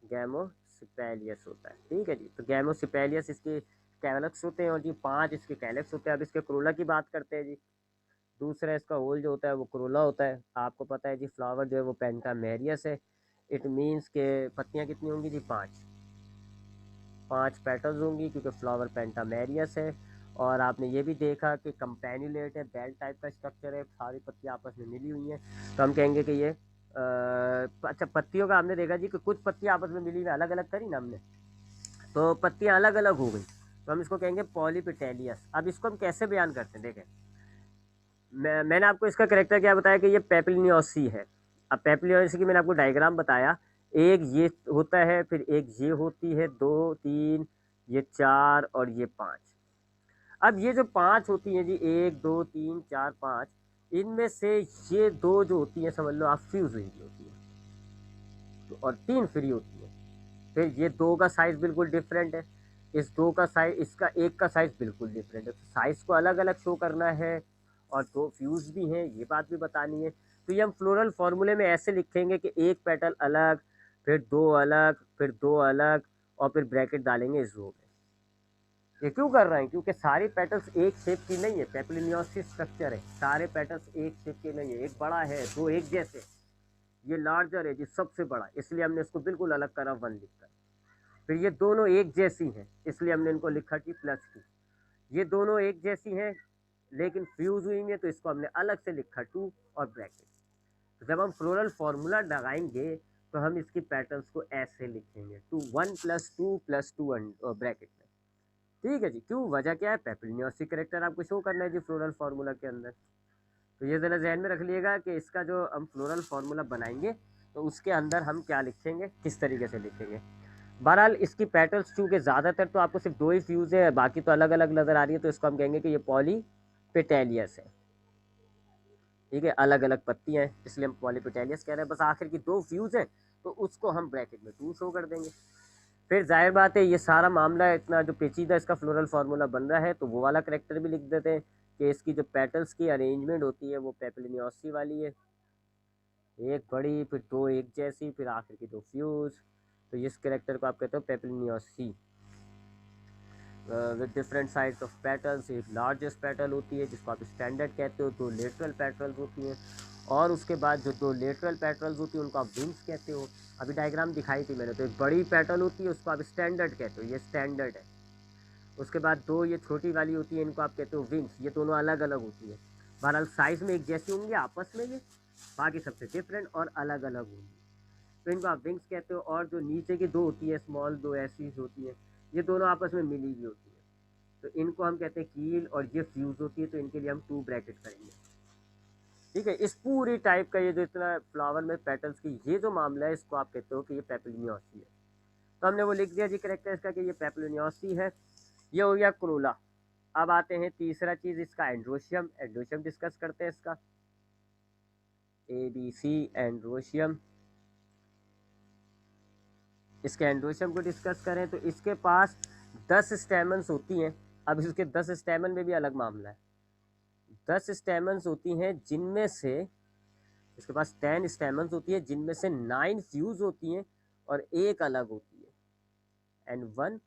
S1: गैमोसिपेलियस होता है। ठीक है जी, तो गैमोसिपेलियस इसके कैलेक्स होते हैं और जी 5 इसके कैलेक्स होते हैं। अब इसके क्रोला की बात करते हैं जी। दूसरा इसका होल जो होता है वो क्रोला होता है। आपको पता है जी, फ्लावर जो है वो पेंटामेरियस है। इट मीन्स के पत्तियाँ कितनी होंगी जी? 5, 5 पेटल्स होंगी, क्योंकि फ्लावर पेंटामेरियस है। और आपने ये भी देखा कि कंपेन्यूलेट है, बेल टाइप का स्ट्रक्चर है, सारी पत्तियाँ आपस में मिली हुई हैं। तो हम कहेंगे कि ये अच्छा, पत्तियों का हमने देखा जी कि कुछ पत्तियाँ आपस में मिली हुई अलग अलग करी ना हमने, तो पत्तियाँ अलग अलग हो गई, तो हम इसको कहेंगे पॉलीपेटेलियस। अब इसको हम कैसे बयान करते हैं, देखें, मैंने आपको इसका करेक्टर क्या बताया कि ये पेपिलियोसी है। अब पेपिलियोसी की मैंने आपको डायग्राम बताया। एक ये होता है, फिर एक ये होती है, 2 3, ये 4 और ये 5। अब ये जो 5 होती हैं जी, 1 2 3 4 5, इनमें से ये 2 जो होती हैं समझ लो आप फ्यूज हुई होती है, तो और 3 फ्री होती है। फिर ये 2 का साइज बिल्कुल डिफरेंट है, इस 2 का साइज, इसका 1 का साइज बिल्कुल डिफरेंट है। तो साइज को अलग अलग शो करना है, और 2 फ्यूज भी हैं, ये बात भी बतानी है। तो ये हम फ्लोरल फॉर्मूले में ऐसे लिखेंगे कि एक पेटल अलग, फिर 2 अलग, फिर 2 अलग, और फिर ब्रैकेट डालेंगे इस रो में। ये क्यों कर रहे हैं? क्योंकि सारी पेटल्स एक शेप की नहीं है, पेपिलियोसिस स्ट्रक्चर है, सारे पेटल्स एक शेप के नहीं है। एक बड़ा है, 2 एक जैसे, ये लार्जर है जी, सबसे बड़ा, इसलिए हमने इसको बिल्कुल अलग करा 1 लिखकर। फिर ये दोनों एक जैसी हैं, इसलिए हमने इनको लिखा कि +2। ये दोनों एक जैसी हैं लेकिन फ्यूज हुई हैं, तो इसको हमने अलग से लिखा 2 और ब्रैकेट। तो जब हम फ्लोरल फॉर्मूला लगाएंगे तो हम इसकी पैटर्न्स को ऐसे लिखेंगे, 2 1 +2 +2 ब्रैकेट में। ठीक है जी, क्यों, वजह क्या है? पेपिलियोसिस करेक्टर आपको शो करना है जी फ्लोरल फार्मूला के अंदर। तो ये ज़रा जहन में रख लिएगा कि इसका जो हम फ्लोरल फार्मूला बनाएंगे तो उसके अंदर हम क्या लिखेंगे, किस तरीके से लिखेंगे। बहरहाल इसकी पेटल्स चूँकि ज़्यादातर तो आपको सिर्फ 2 ही फ्यूज़ है, बाकी तो अलग अलग नज़र आ रही है, तो इसको हम कहेंगे कि ये पॉलीपेटेलियस है। ठीक है, अलग अलग पत्तियाँ हैं, इसलिए हम पॉलीपेटेलियस कह रहे हैं। बस आखिर की 2 फ्यूज़ हैं, तो उसको हम ब्रैकेट में 2 शो कर देंगे। फिर जाहिर बात है, ये सारा मामला इतना जो पेचीदा इसका फ्लोरल फार्मूला बन रहा है, तो वो वाला करेक्टर भी लिख देते हैं कि इसकी जो पेटल्स की अरेंजमेंट होती है वो पेपिलियोसी वाली है, एक बड़ी, फिर 2 एक जैसी, फिर आखिर की 2 फ्यूज। तो इस करेक्टर को आप कहते हो papilionaceae. With different size of petals, एक लार्जेस्ट पेटल होती है जिसको आप स्टैंडर्ड कहते हो, 2 लेटरल पेटल्स होती हैं, और उसके बाद जो 2 लेटरल पेटल्स होती है उनको आप विंग्स कहते हो। अभी डायग्राम दिखाई थी मैंने, तो एक बड़ी पेटल होती है उसको आप स्टैंडर्ड कहते हो, ये स्टैंडर्ड है। उसके बाद 2 ये छोटी वाली होती है, इनको आप कहते हो विंग्स, ये दोनों अलग अलग होती है। बहरहाल साइज़ में एक जैसी होंगी आपस में ये, बाकी सबसे डिफरेंट और अलग अलग होंगी, तो इनको आप विंग्स कहते हो। और जो नीचे की 2 होती है स्मॉल, 2 ऐसी होती है, ये दोनों आपस में मिली हुई होती है, तो इनको हम कहते हैं कील, और ये फ्यूज होती है, तो इनके लिए हम 2 ब्रैकेट करेंगे। ठीक है, इस पूरी टाइप का ये जो इतना फ्लावर में पेटल्स की ये जो मामला है, इसको आप कहते हो कि ये पेपिलियोसी है। तो हमने वो लिख दिया जी करेक्टर इसका कि ये पेपिलियोसी है। ये हो गया क्रोला। अब आते हैं तीसरा चीज़ इसका, एंड्रोशियम। एंड्रोशियम डिस्कस करते हैं इसका, ABC एंड्रोशियम। इसके एंड्रोशियम को डिस्कस करें तो इसके पास 10 स्टेमन्स होती हैं, अब इसके 10 स्टेमन में भी अलग मामला है। 10 स्टेमन्स होती हैं जिनमें से इसके पास 10 स्टेमन्स होती है जिनमें से 9 फ्यूज होती हैं और एक अलग होती है एंड 1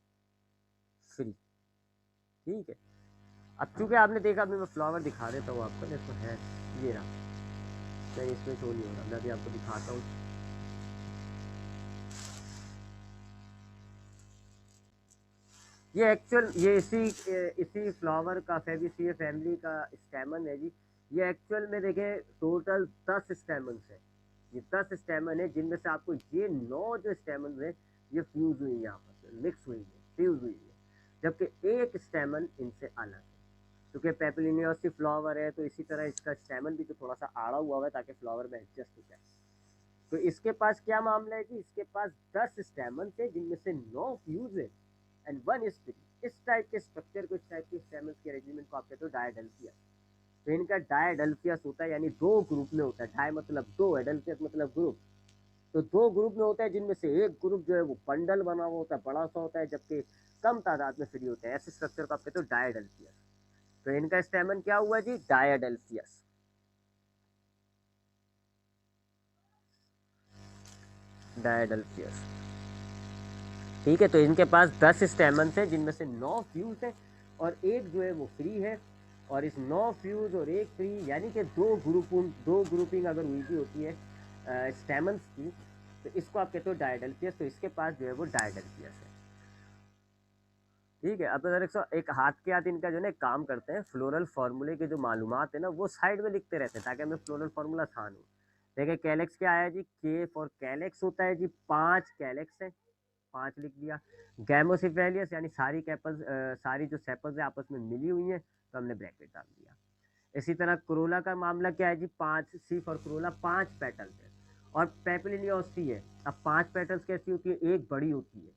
S1: फ्री। ठीक है, अब चूंकि आपने देखा, अभी मैं फ्लावर दिखा देता हूँ आपको। देखो है, ये रहा, नहीं इसमें शो नहीं हो रहा, मैं भी आपको दिखाता हूँ। ये एक्चुअल, ये इसी फ्लावर का फेबिसिए फैमिली का स्टेमन है जी। ये एक्चुअल में देखें टोटल 10 स्टेमन्स है। ये 10 स्टेमन है जिनमें से आपको ये 9 जो स्टेमन है ये फ्यूज हुई है, आपस में मिक्स हुई है, फ्यूज हुई है, जबकि एक स्टेमन इनसे अलग है। क्योंकि पेपलिनियोसी फ्लावर है तो इसी तरह इसका स्टेमन भी तो थोड़ा सा आड़ा हुआ है ताकि फ्लावर में एडजस्ट हो जाए। तो इसके पास क्या मामला है जी, इसके पास 10 स्टेमन थे जिनमें से 9 फ्यूज है एंड 1 इज फ्री। इस टाइप के स्ट्रक्चर को, इस टाइप के स्टेमन्स के अरेंजमेंट को आप कहते हो डायडेल्फियस। तो इनका डायडेल्फियस होता है, यानी 2 ग्रुप में होता है। डाय मतलब 2, एडेल्फियस मतलब ग्रुप। तो 2 ग्रुप में होता है जिनमें से एक ग्रुप जो है वो बंडल बना हुआ होता है, बड़ा सा होता है, जबकि कम तादाद में फ्री होते हैं। ऐसे स्ट्रक्चर को आप कहते हो डायडेल्फियस। तो इनका स्टेमन क्या हुआ जी, डायडेल्फियस। डायडेल्फियस। ठीक है, तो इनके पास 10 स्टेमन्स हैं जिनमें से 9 फ्यूज है और एक जो है वो फ्री है। और इस 9 फ्यूज और एक फ्री यानी कि दो ग्रुपिंग अगर हुई भी होती है स्टेमन्स की, तो इसको आप कहते हो डायडेल्फियस। तो इसके पास जो है वो डायडेल्फियस है। ठीक है, अब अगर एक हाथ के हाथ इनका जो है काम करते हैं, फ्लोरल फार्मूले के जो मालूमात है ना वो साइड में लिखते रहते हैं ताकि हमें फ्लोरल फार्मूला आसान हो। देखिए कैलेक्स क्या आया जी, के फॉर कैलेक्स होता है जी, 5 कैलेक्स है, 5 लिख दिया। गैमोसिफेलियस यानी सारी कैपल्स, सारी जो सेपल्स है आपस में मिली हुई हैं, तो हमने ब्रैकेट डाल दिया। इसी तरह क्रोला का मामला क्या है जी, 5 सी फॉर क्रोला, 5 पेटल्स है। और पेपलिनियोसी है, अब 5 पेटल्स कैसी होती है, एक बड़ी होती है,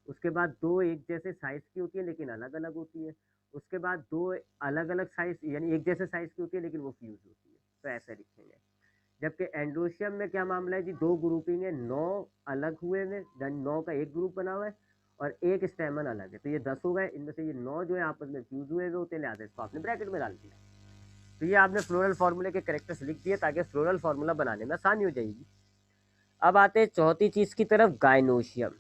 S1: उसके बाद 2 एक जैसे साइज की होती है लेकिन अलग अलग होती है, उसके बाद 2 अलग अलग साइज यानी एक जैसे साइज की होती है लेकिन वो फ्यूज होती है। तो ऐसे लिखेंगे। जबकि एंड्रोशियम में क्या मामला है जी, 2 ग्रुपिंग है, 9 अलग हुए हैं, 9 का एक ग्रुप बना हुआ है और एक स्टेमन अलग है। तो ये 10 हो गए, इनमें से ये 9 जो है आपस में फ्यूज हुए होते हैं, लिहाजा इसको आपने ब्रैकेट में डाल दिया। तो ये आपने फ्लोरल फार्मूले के करेक्टर्स लिख दिए ताकि फ्लोरल फार्मूला बनाने में आसानी हो जाएगी। अब आते हैं चौथी चीज की तरफ, गाइनोशियम।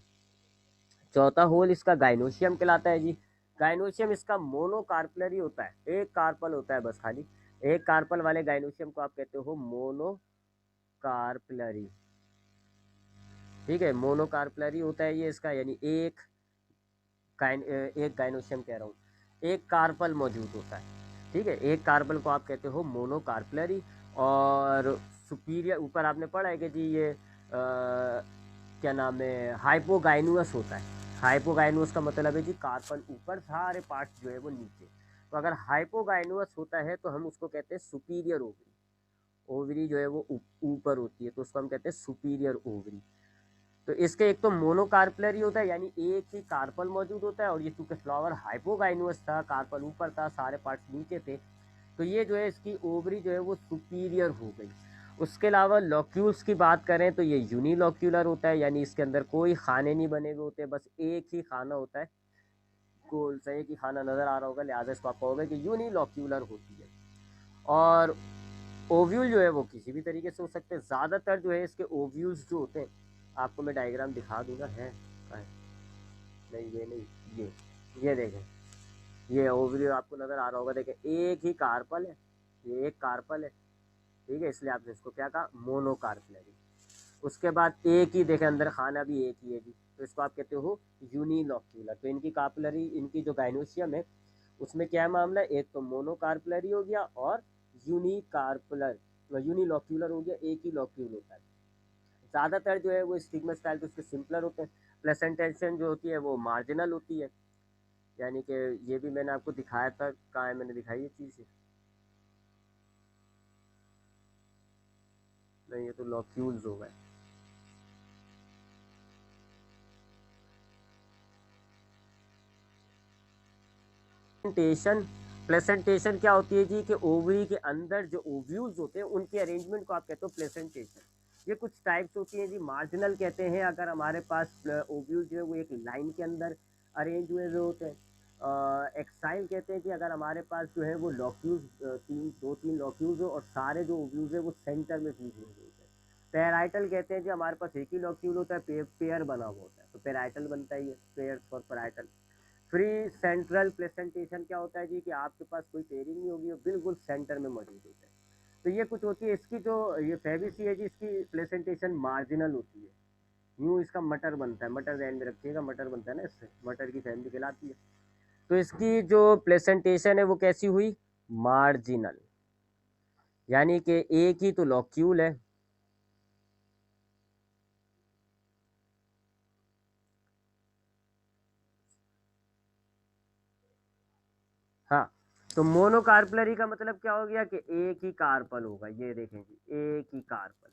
S1: चौथा होल इसका गाइनोशियम कहलाता है जी। गाइनोशियम इसका मोनोकार्पलरी होता है, एक कार्पल होता है बस, खाली एक कार्पल वाले गाइनोशियम को आप कहते हो मोनोकार्पलरी। ठीक है, मोनोकार्पलरी होता है ये इसका, यानी एक गाइनोशियम कह रहा हूँ, एक कार्पल मौजूद होता है। ठीक है, एक कार्पल को आप कहते हो मोनोकार्पलरी। और सुपीरियर, ऊपर आपने पढ़ा है कि जी ये क्या नाम है, हाइपोगाइनुअस होता है। हाइपोगाइनुअस का मतलब है जी कार्पल ऊपर, सारे पार्ट्स जो है वो नीचे। तो अगर हाइपोगाइनुअस होता है तो हम उसको कहते हैं सुपीरियर ओवरी। ओवरी जो है वो ऊपर होती है तो उसको हम कहते हैं सुपीरियर ओवरी। तो इसके एक तो मोनोकार्पलरी होता है यानी एक ही कार्पल मौजूद होता है, और ये चूंकि फ्लावर हाइपोगाइनुअस था, कार्पल ऊपर था, सारे पार्ट्स नीचे थे, तो ये जो है इसकी ओवरी जो है वो सुपीरियर हो गई। उसके अलावा लॉक्यूल्स की बात करें तो ये यूनिलॉक्यूलर होता है, यानी इसके अंदर कोई खाने नहीं बने हुए होते, बस एक ही खाना होता है, गोल सा एक ही खाना नजर आ रहा होगा, लिहाजा इसको आप कहोगे कि यूनिलॉक्यूलर होती है। और ओव्यूल जो है वो किसी भी तरीके से हो सकते हैं। ज़्यादातर जो है इसके ओव्यूल्स जो होते हैं, आपको मैं डायग्राम दिखा दूंगा, है कहाँ है? नहीं ये नहीं, ये देखें, ये ओव्यूल आपको नज़र आ रहा होगा, देखें एक ही कार्पल है, ये एक कार्पल है। ठीक है, इसलिए आपने इसको क्या कहा, मोनोकार्पलरी। उसके बाद एक ही देखें, अंदर खाना भी एक ही है जी, तो इसको आप कहते हो यूनिलॉक्यूलर। तो इनकी कार्पलरी, इनकी जो गाइनोशियम है उसमें क्या मामला है, एक तो मोनोकार्पलरी हो गया और यूनिकार्पलर, यूनिलॉक्यूलर हो गया, एक ही लॉक्यूल होता है। ज़्यादातर जो है वो स्टिग्मा स्टाइल तो उसके सिंपलर होते हैं। प्लेसेंटेशन जो होती है वो मार्जिनल होती है, यानी कि ये भी मैंने आपको दिखाया था, कहाँ है, मैंने दिखाई ये चीज़, नहीं ये तो लॉक्यूल्स हो गए। प्लेसेंटेशन, प्लेसेंटेशन क्या होती है जी, कि ओवरी के अंदर जो ओव्यूल्स होते हैं उनके अरेंजमेंट को आप कहते हो प्लेसेंटेशन। ये कुछ टाइप्स होती हैं जी, मार्जिनल कहते हैं अगर हमारे पास ओव्यूल जो है वो एक लाइन के अंदर अरेंज हुए होते हैं। एक्साइल कहते हैं कि अगर हमारे पास जो है वो लॉक्यूज दो तीन लॉक्यूज हो और सारे जो ओव्यूज है वो सेंटर में फ्यूज हो गए होते हैं। पेराइटल कहते हैं कि हमारे पास एक ही लॉक्यूल होता है, पेयर बना हुआ होता है, तो पेराइटल बनता ही है, pair for parietal. Free central placentation क्या होता है जी, कि आपके पास कोई पेयरिंग नहीं होगी, बिल्कुल सेंटर में मौजूद होता है। तो ये कुछ होती है इसकी, जो ये फेबिसी है जी, इसकी प्लेसेंटेशन मार्जिनल होती है। यूँ इसका मटर बनता है, मटर ध्यान में रखिएगा, मटर बनता है ना, इससे मटर की फैमिली कहलाती है। तो इसकी जो प्लेसेंटेशन है वो कैसी हुई, मार्जिनल, यानी कि एक ही तो लॉक्यूल है। हाँ, तो मोनोकार्पलरी का मतलब क्या हो गया कि एक ही कार्पल होगा, ये देखें जी, एक ही कार्पल।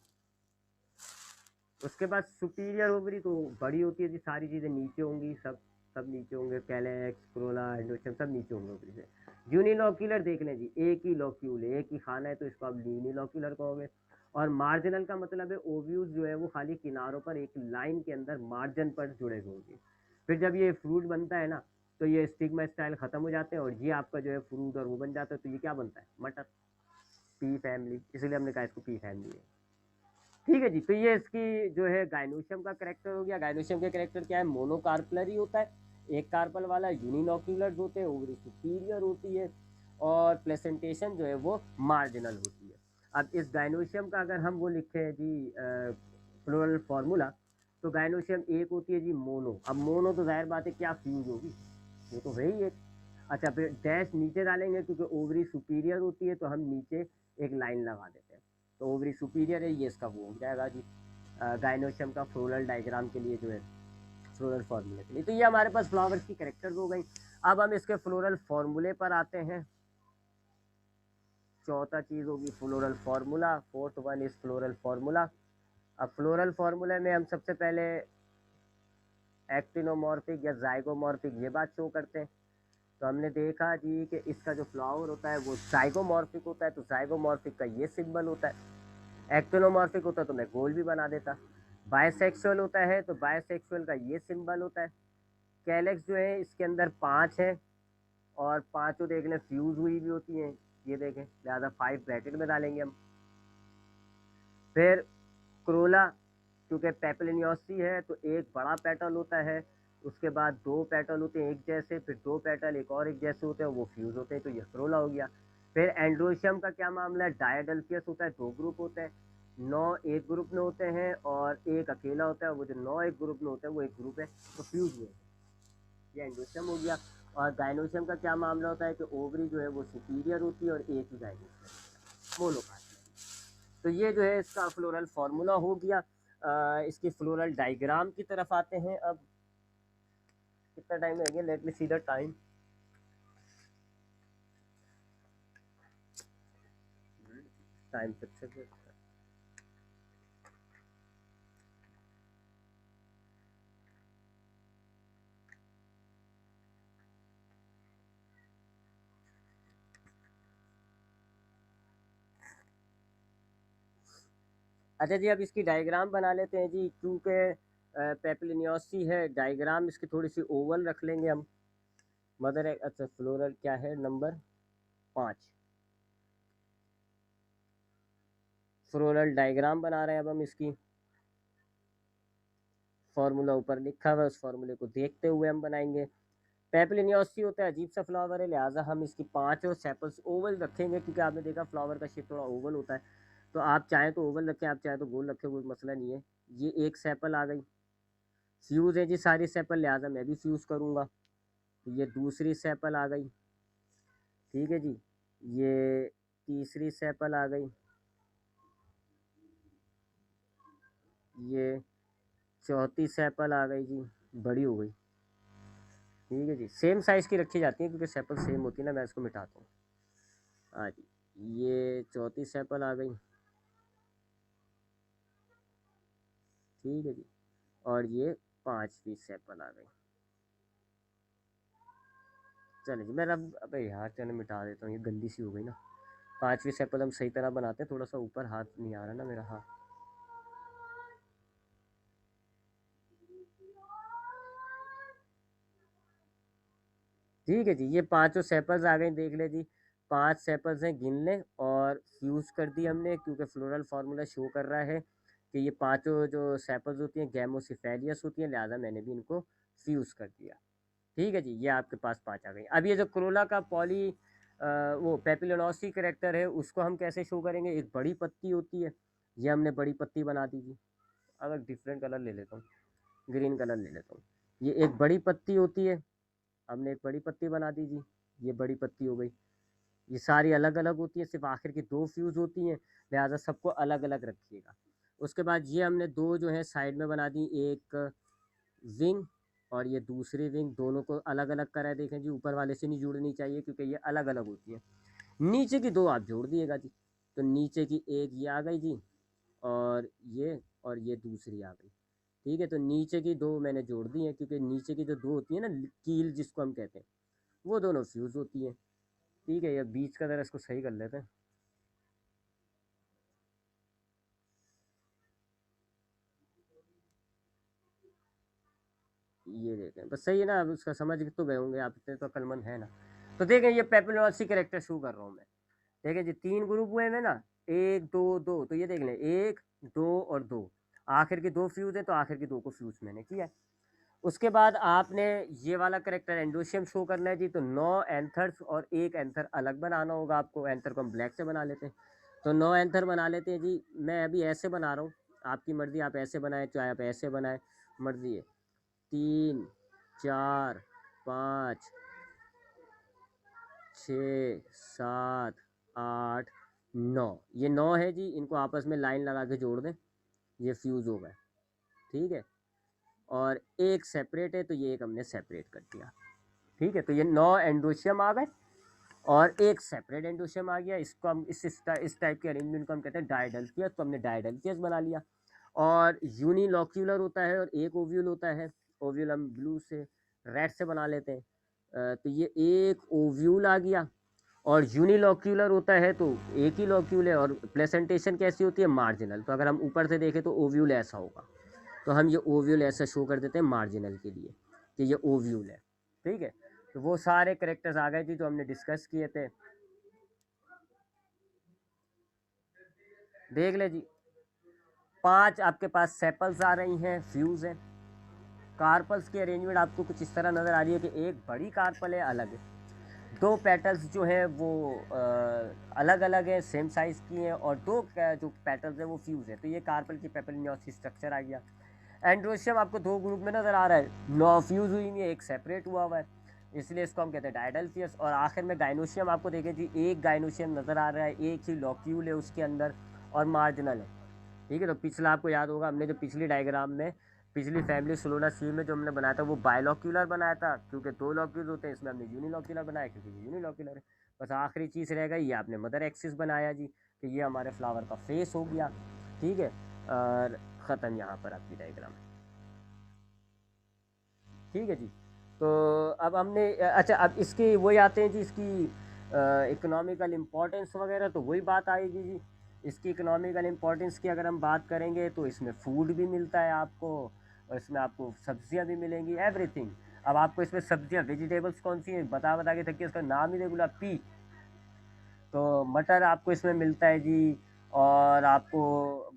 S1: उसके बाद सुपीरियर ओवरी तो बड़ी होती है जी, सारी चीज़ें नीचे होंगी, सब नीचे होंगे, कैलेक्स, क्रोला, एंडोस्टर्म सब नीचे होंगे ओवरी से। यूनिलॉक्यूलर देख लें जी, एक ही लॉक्यूल है, एक ही खाना है, तो इसको आप यूनिलॉक्यूलर कहोगे। और मार्जिनल का मतलब है ओव्यूज जो है वो खाली किनारों पर एक लाइन के अंदर मार्जिन पर जुड़े हुए होंगे। फिर जब ये फ्रूट बनता है ना, तो ये स्टिग्मा स्टाइल खत्म हो जाते हैं और ये आपका जो है फ्रूट और वो बन जाता है, तो ये क्या बनता है, मटर, पी फैमिली, इसलिए हमने कहा इसको पी फैमिली है। ठीक है जी, तो ये इसकी जो है गाइनोशियम का करेक्टर हो गया। गाइनोशियम का करेक्टर क्या है, मोनोकार्पलरी होता है, एक कार्पल वाला, यूनिनोक्यूलर होते हैं, ओवरी सुपीरियर होती है, और प्लेसेंटेशन जो है वो मार्जिनल होती है। अब इस गाइनोशियम का अगर हम वो लिखें जी फ्लोरल फार्मूला, तो गाइनोशियम एक होती है जी मोनो। अब मोनो तो जाहिर बात है क्या फ्यूज होगी, वो तो है ही एक। अच्छा, फिर डैश नीचे डालेंगे क्योंकि ओवरी सुपीरियर होती है, तो हम नीचे एक लाइन लगा देते हैं, तो ओवरी सुपीरियर है, ये इसका वो हो जाएगा जी गाइनोशियम का फ्लोरल डायग्राम के लिए जो है, फ्लोरल फार्मूले के लिए। तो ये हमारे पास फ्लावर्स की करेक्टर्स हो गई। अब हम इसके फ्लोरल फार्मूले पर आते हैं। चौथा चीज़ होगी floral formula, fourth one is floral formula. अब फ्लोरल फार्मूले में हम सबसे पहले एक्टिनोमॉर्फिक या जाइगोमॉर्फिक ये बात शो करते हैं। तो हमने देखा जी कि इसका जो फ्लावर होता है वो जाइगोमॉर्फिक होता है, तो जाइगोमॉर्फिक का ये सिंबल होता है। एक्टिनोमॉर्फिक होता है तो मैं गोल भी बना देता। बायसेक्सुअल होता है तो बायसेक्सुअल का ये सिंबल होता है। कैलेक्स जो है इसके अंदर 5 है, और पांचों देख लें फ्यूज हुई भी होती हैं, ये देखें, लिहाजा 5 ब्रैकेट में डालेंगे हम। फिर क्रोला, क्योंकि पेपलिनियोसी है तो एक बड़ा पेटल होता है, उसके बाद 2 पेटल होते हैं एक जैसे, फिर 2 पेटल एक और एक जैसे होते हैं, वो फ्यूज होते हैं, तो ये क्रोला हो गया। फिर एंड्रोशियम का क्या मामला है, डायडल्फियस होता है, 2 ग्रुप होते हैं, 9 एक ग्रुप में होते हैं और एक अकेला होता है, वो जो 9 एक ग्रुप में होते हैं वो एक ग्रुप है, तो फ्यूज हुए, ये एंडोशियम हो गया। और गाइनोशियम का क्या मामला होता है कि ओवरी जो है वो सुपीरियर होती है और एक ही गाइनोशियम, मोनोकार्पल। तो ये जो है इसका फ्लोरल फार्मूला हो गया। इसकी फ्लोरल डायग्राम की तरफ आते हैं। अब कितना टाइम है गया, let me see the time. Time fix है। अच्छा जी, अब इसकी डायग्राम बना लेते हैं जी, क्योंकि पेपलिनियोसी है, डायग्राम इसकी थोड़ी सी ओवल रख लेंगे हम। मदर है, अच्छा फ्लोरल क्या है, नंबर 5, फ्लोरल डायग्राम बना रहे हैं अब हम इसकी। फार्मूला ऊपर लिखा हुआ है, उस फार्मूले को देखते हुए हम बनाएंगे। पेपलिनियोसी होता है, अजीब सा फ्लावर है, लिहाजा हम इसकी 5 और सेपल्स ओवल रखेंगे, क्योंकि आपने देखा फ्लावर का शेप थोड़ा ओवल होता है। तो आप चाहें तो ओवल रखें, आप चाहें तो गोल रखें, कोई मसला नहीं है। ये एक सेपल आ गई, फ्यूज़ है जी सारी सेपल, लिहाजा मैं भी फ्यूज़ करूँगा। तो ये दूसरी सेपल आ गई, ठीक है जी, ये तीसरी सेपल आ गई, ये चौथी सेपल आ गई जी, बड़ी हो गई। ठीक है जी, सेम साइज़ की रखी जाती है क्योंकि सेपल सेम होती है ना, मैं इसको मिटाता हूँ। हाँ जी, ये चौथी सेपल आ गई, ठीक है जी, और ये 5वीं सेपल आ गई। चलिए जी, मैं अब अबे यार चलो मिटा देता हूँ, ये गंदी सी हो गई ना। 5वीं सेपल हम सही तरह बनाते हैं, थोड़ा सा ऊपर हाथ नहीं आ रहा ना मेरा हाथ। ठीक है जी, ये पांचों सेपल्स आ गए, देख ले जी, 5 सेपल्स हैं, गिन लें। और फ्यूज़ कर दी हमने, क्योंकि फ्लोरल फार्मूला शो कर रहा है कि ये पांचों जो सेपल्स होती हैं गैमोसिफेलियस होती हैं, लिहाजा मैंने भी इनको फ्यूज़ कर दिया। ठीक है जी, ये आपके पास 5 आ गई। अब ये जो क्रोला का वो पेपिलोनोसी करैक्टर है, उसको हम कैसे शो करेंगे? एक बड़ी पत्ती होती है, ये हमने बड़ी पत्ती बना दी जी। अगर डिफरेंट कलर ले लेता हूँ, ग्रीन कलर ले लेता हूँ, ये एक बड़ी पत्ती होती है, हमने एक बड़ी पत्ती बना दी जी, ये बड़ी पत्ती हो गई। ये सारी अलग अलग होती है, सिर्फ आखिर की 2 फ्यूज़ होती हैं, लिहाजा सबको अलग अलग रखिएगा। उसके बाद ये हमने 2 जो है साइड में बना दी, एक विंग और ये दूसरी विंग, दोनों को अलग अलग करा है। देखें जी, ऊपर वाले से नहीं जुड़नी चाहिए क्योंकि ये अलग अलग होती है। नीचे की 2 आप जोड़ दिएगा जी, तो नीचे की एक ये आ गई जी, और ये दूसरी आ गई। ठीक है, तो नीचे की 2 मैंने जोड़ दी हैं, क्योंकि नीचे की जो 2 होती है ना, कील जिसको हम कहते हैं, वो दोनों फ्यूज़ होती हैं। ठीक है, ये बीच का ज़रा इसको सही कर लेते हैं। ये देखें, बस सही है ना, अब उसका समझ तो गए होंगे आप, इतने तो अक्लमंद है ना। तो देखें, ये पेपिलोसी कैरेक्टर शो कर रहा हूँ मैं। देखें जी, 3 ग्रुप हुए हैं ना, 1 2 2, तो ये देख लें, 1 2 और 2, आखिर के 2 फ्यूज़ हैं, तो आखिर के 2 को फ्यूज़ मैंने किया है। उसके बाद आपने ये वाला कैरेक्टर एंडोशियम शो करना है जी, तो 9 एंथर्स और 1 एंथर अलग बनाना होगा आपको। एंथर को हम ब्लैक से बना लेते हैं, तो 9 एंथर बना लेते हैं जी। मैं अभी ऐसे बना रहा हूँ, आपकी मर्ज़ी, आप ऐसे बनाएं चाहे आप ऐसे बनाएं, मर्ज़ी है। 3 4 5 6 7 8 9, ये 9 है जी, इनको आपस में लाइन लगा के जोड़ दें, ये फ्यूज़ हो गए। ठीक है, और एक सेपरेट है, तो ये एक हमने सेपरेट कर दिया। ठीक है, तो ये 9 एंडोशियम आ गए और एक सेपरेट एंडोशियम आ गया। इसको हम इस टाइप के अरेंजमेंट को हम कहते हैं डायडल्फियस, तो हमने डायडल्फियस बना लिया। और यूनिलॉक्यूलर होता है और एक ओव्यूल होता है। ओव्यूल हम ब्लू से, रेड से बना लेते हैं। तो ये एक ओव्यूल आ गया। और यूनिलॉक्यूलर होता है तो एक ही लॉक्यूल है, और प्लेसेंटेशन कैसी होती है? मार्जिनल। तो अगर हम ऊपर से देखें तो ओव्यूल ऐसा होगा, तो हम ये ओव्यूल ऐसा शो कर देते हैं मार्जिनल के लिए कि ये ओव्यूल है। ठीक है, तो वो सारे करेक्टर्स आ गए थी जो हमने डिस्कस किए थे। देख ले जी, 5 आपके पास सेपल्स आ रही हैं, फ्यूज है। कार्पल्स की अरेंजमेंट आपको कुछ इस तरह नज़र आ रही है कि एक बड़ी कार्पल है, अलग है। 2 पेटल्स जो हैं वो अलग अलग है, सेम साइज़ की हैं, और 2 जो पेटल्स हैं वो फ्यूज़ है। तो ये कार्पल की पेपिलोनियोसिस स्ट्रक्चर आ गया। एंड्रोशियम आपको 2 ग्रुप में नज़र आ रहा है, 9 फ्यूज़ हुई हुई है, एक सेपरेट हुआ हुआ है, इसलिए इसको हम कहते हैं डायडल्फियस। और आखिर में गाइनोशियम आपको देखें जी, एक गाइनोशियम नज़र आ रहा है, एक ही लॉक्यूल है उसके अंदर, और मार्जिनल है। ठीक है, तो पिछला आपको याद होगा, हमने जो पिछली डायग्राम में, पिछली फैमिली सोलोना सी में जो हमने बनाया था, वो बायोलॉक्यूलर बनाया था, क्योंकि 2 लॉक्यूल्स होते हैं, इसमें हमने यूनिलॉक्यूलर बनाया क्योंकि ये यूनिलॉक्यूलर है। बस आखिरी चीज़ रह गई, ये आपने मदर एक्सिस बनाया जी, कि ये हमारे फ्लावर का फेस हो गया। ठीक है, और ख़त्म यहाँ पर आपकी डायग्राम। ठीक है जी, तो अब हमने अच्छा, अब इसकी वही आते हैं जी, इसकी इकोनॉमिकल इम्पोर्टेंस वगैरह, तो वही बात आएगी जी। इसकी इकोनॉमिकल इम्पोर्टेंस की अगर हम बात करेंगे, तो इसमें फूड भी मिलता है आपको, और इसमें आपको सब्जियां भी मिलेंगी, एवरीथिंग। अब आपको इसमें सब्जियां, वेजिटेबल्स कौन सी हैं बता बता के थकी, इसका नाम ही रेगुलर पी। तो मटर आपको इसमें मिलता है जी। और आपको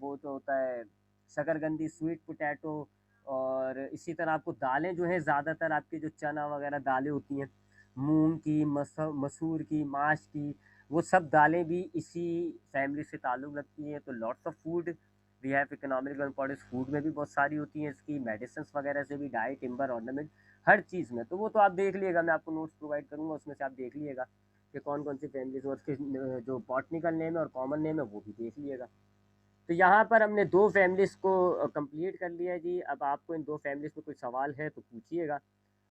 S1: वो जो होता है शकरकंदी, स्वीट पोटैटो। और इसी तरह आपको दालें जो हैं, ज़्यादातर आपकी जो चना वगैरह दालें होती हैं, मूंग की, मसूर की, माश की, वो सब दालें भी इसी फैमिली से ताल्लुक़ रखती हैं। तो lots of food we have economical importance, food में भी बहुत सारी होती हैं इसकी, मेडिसिन वगैरह से भी, डाइट, टिम्बर, ऑर्नामेंट, हर चीज़ में। तो वो तो आप देख लीजिएगा, मैं आपको नोट्स प्रोवाइड करूँगा, उसमें से आप देख लीजिएगा कि कौन कौन सी फैमिलीज, और उसके जो बॉटनिकल नेम है और कॉमन नेम है वो भी देख लीजिएगा। तो यहाँ पर हमने 2 फैमिलीज़ को कंप्लीट कर लिया है जी। अब आपको इन 2 फैमिलीज़ में कोई सवाल है तो पूछिएगा।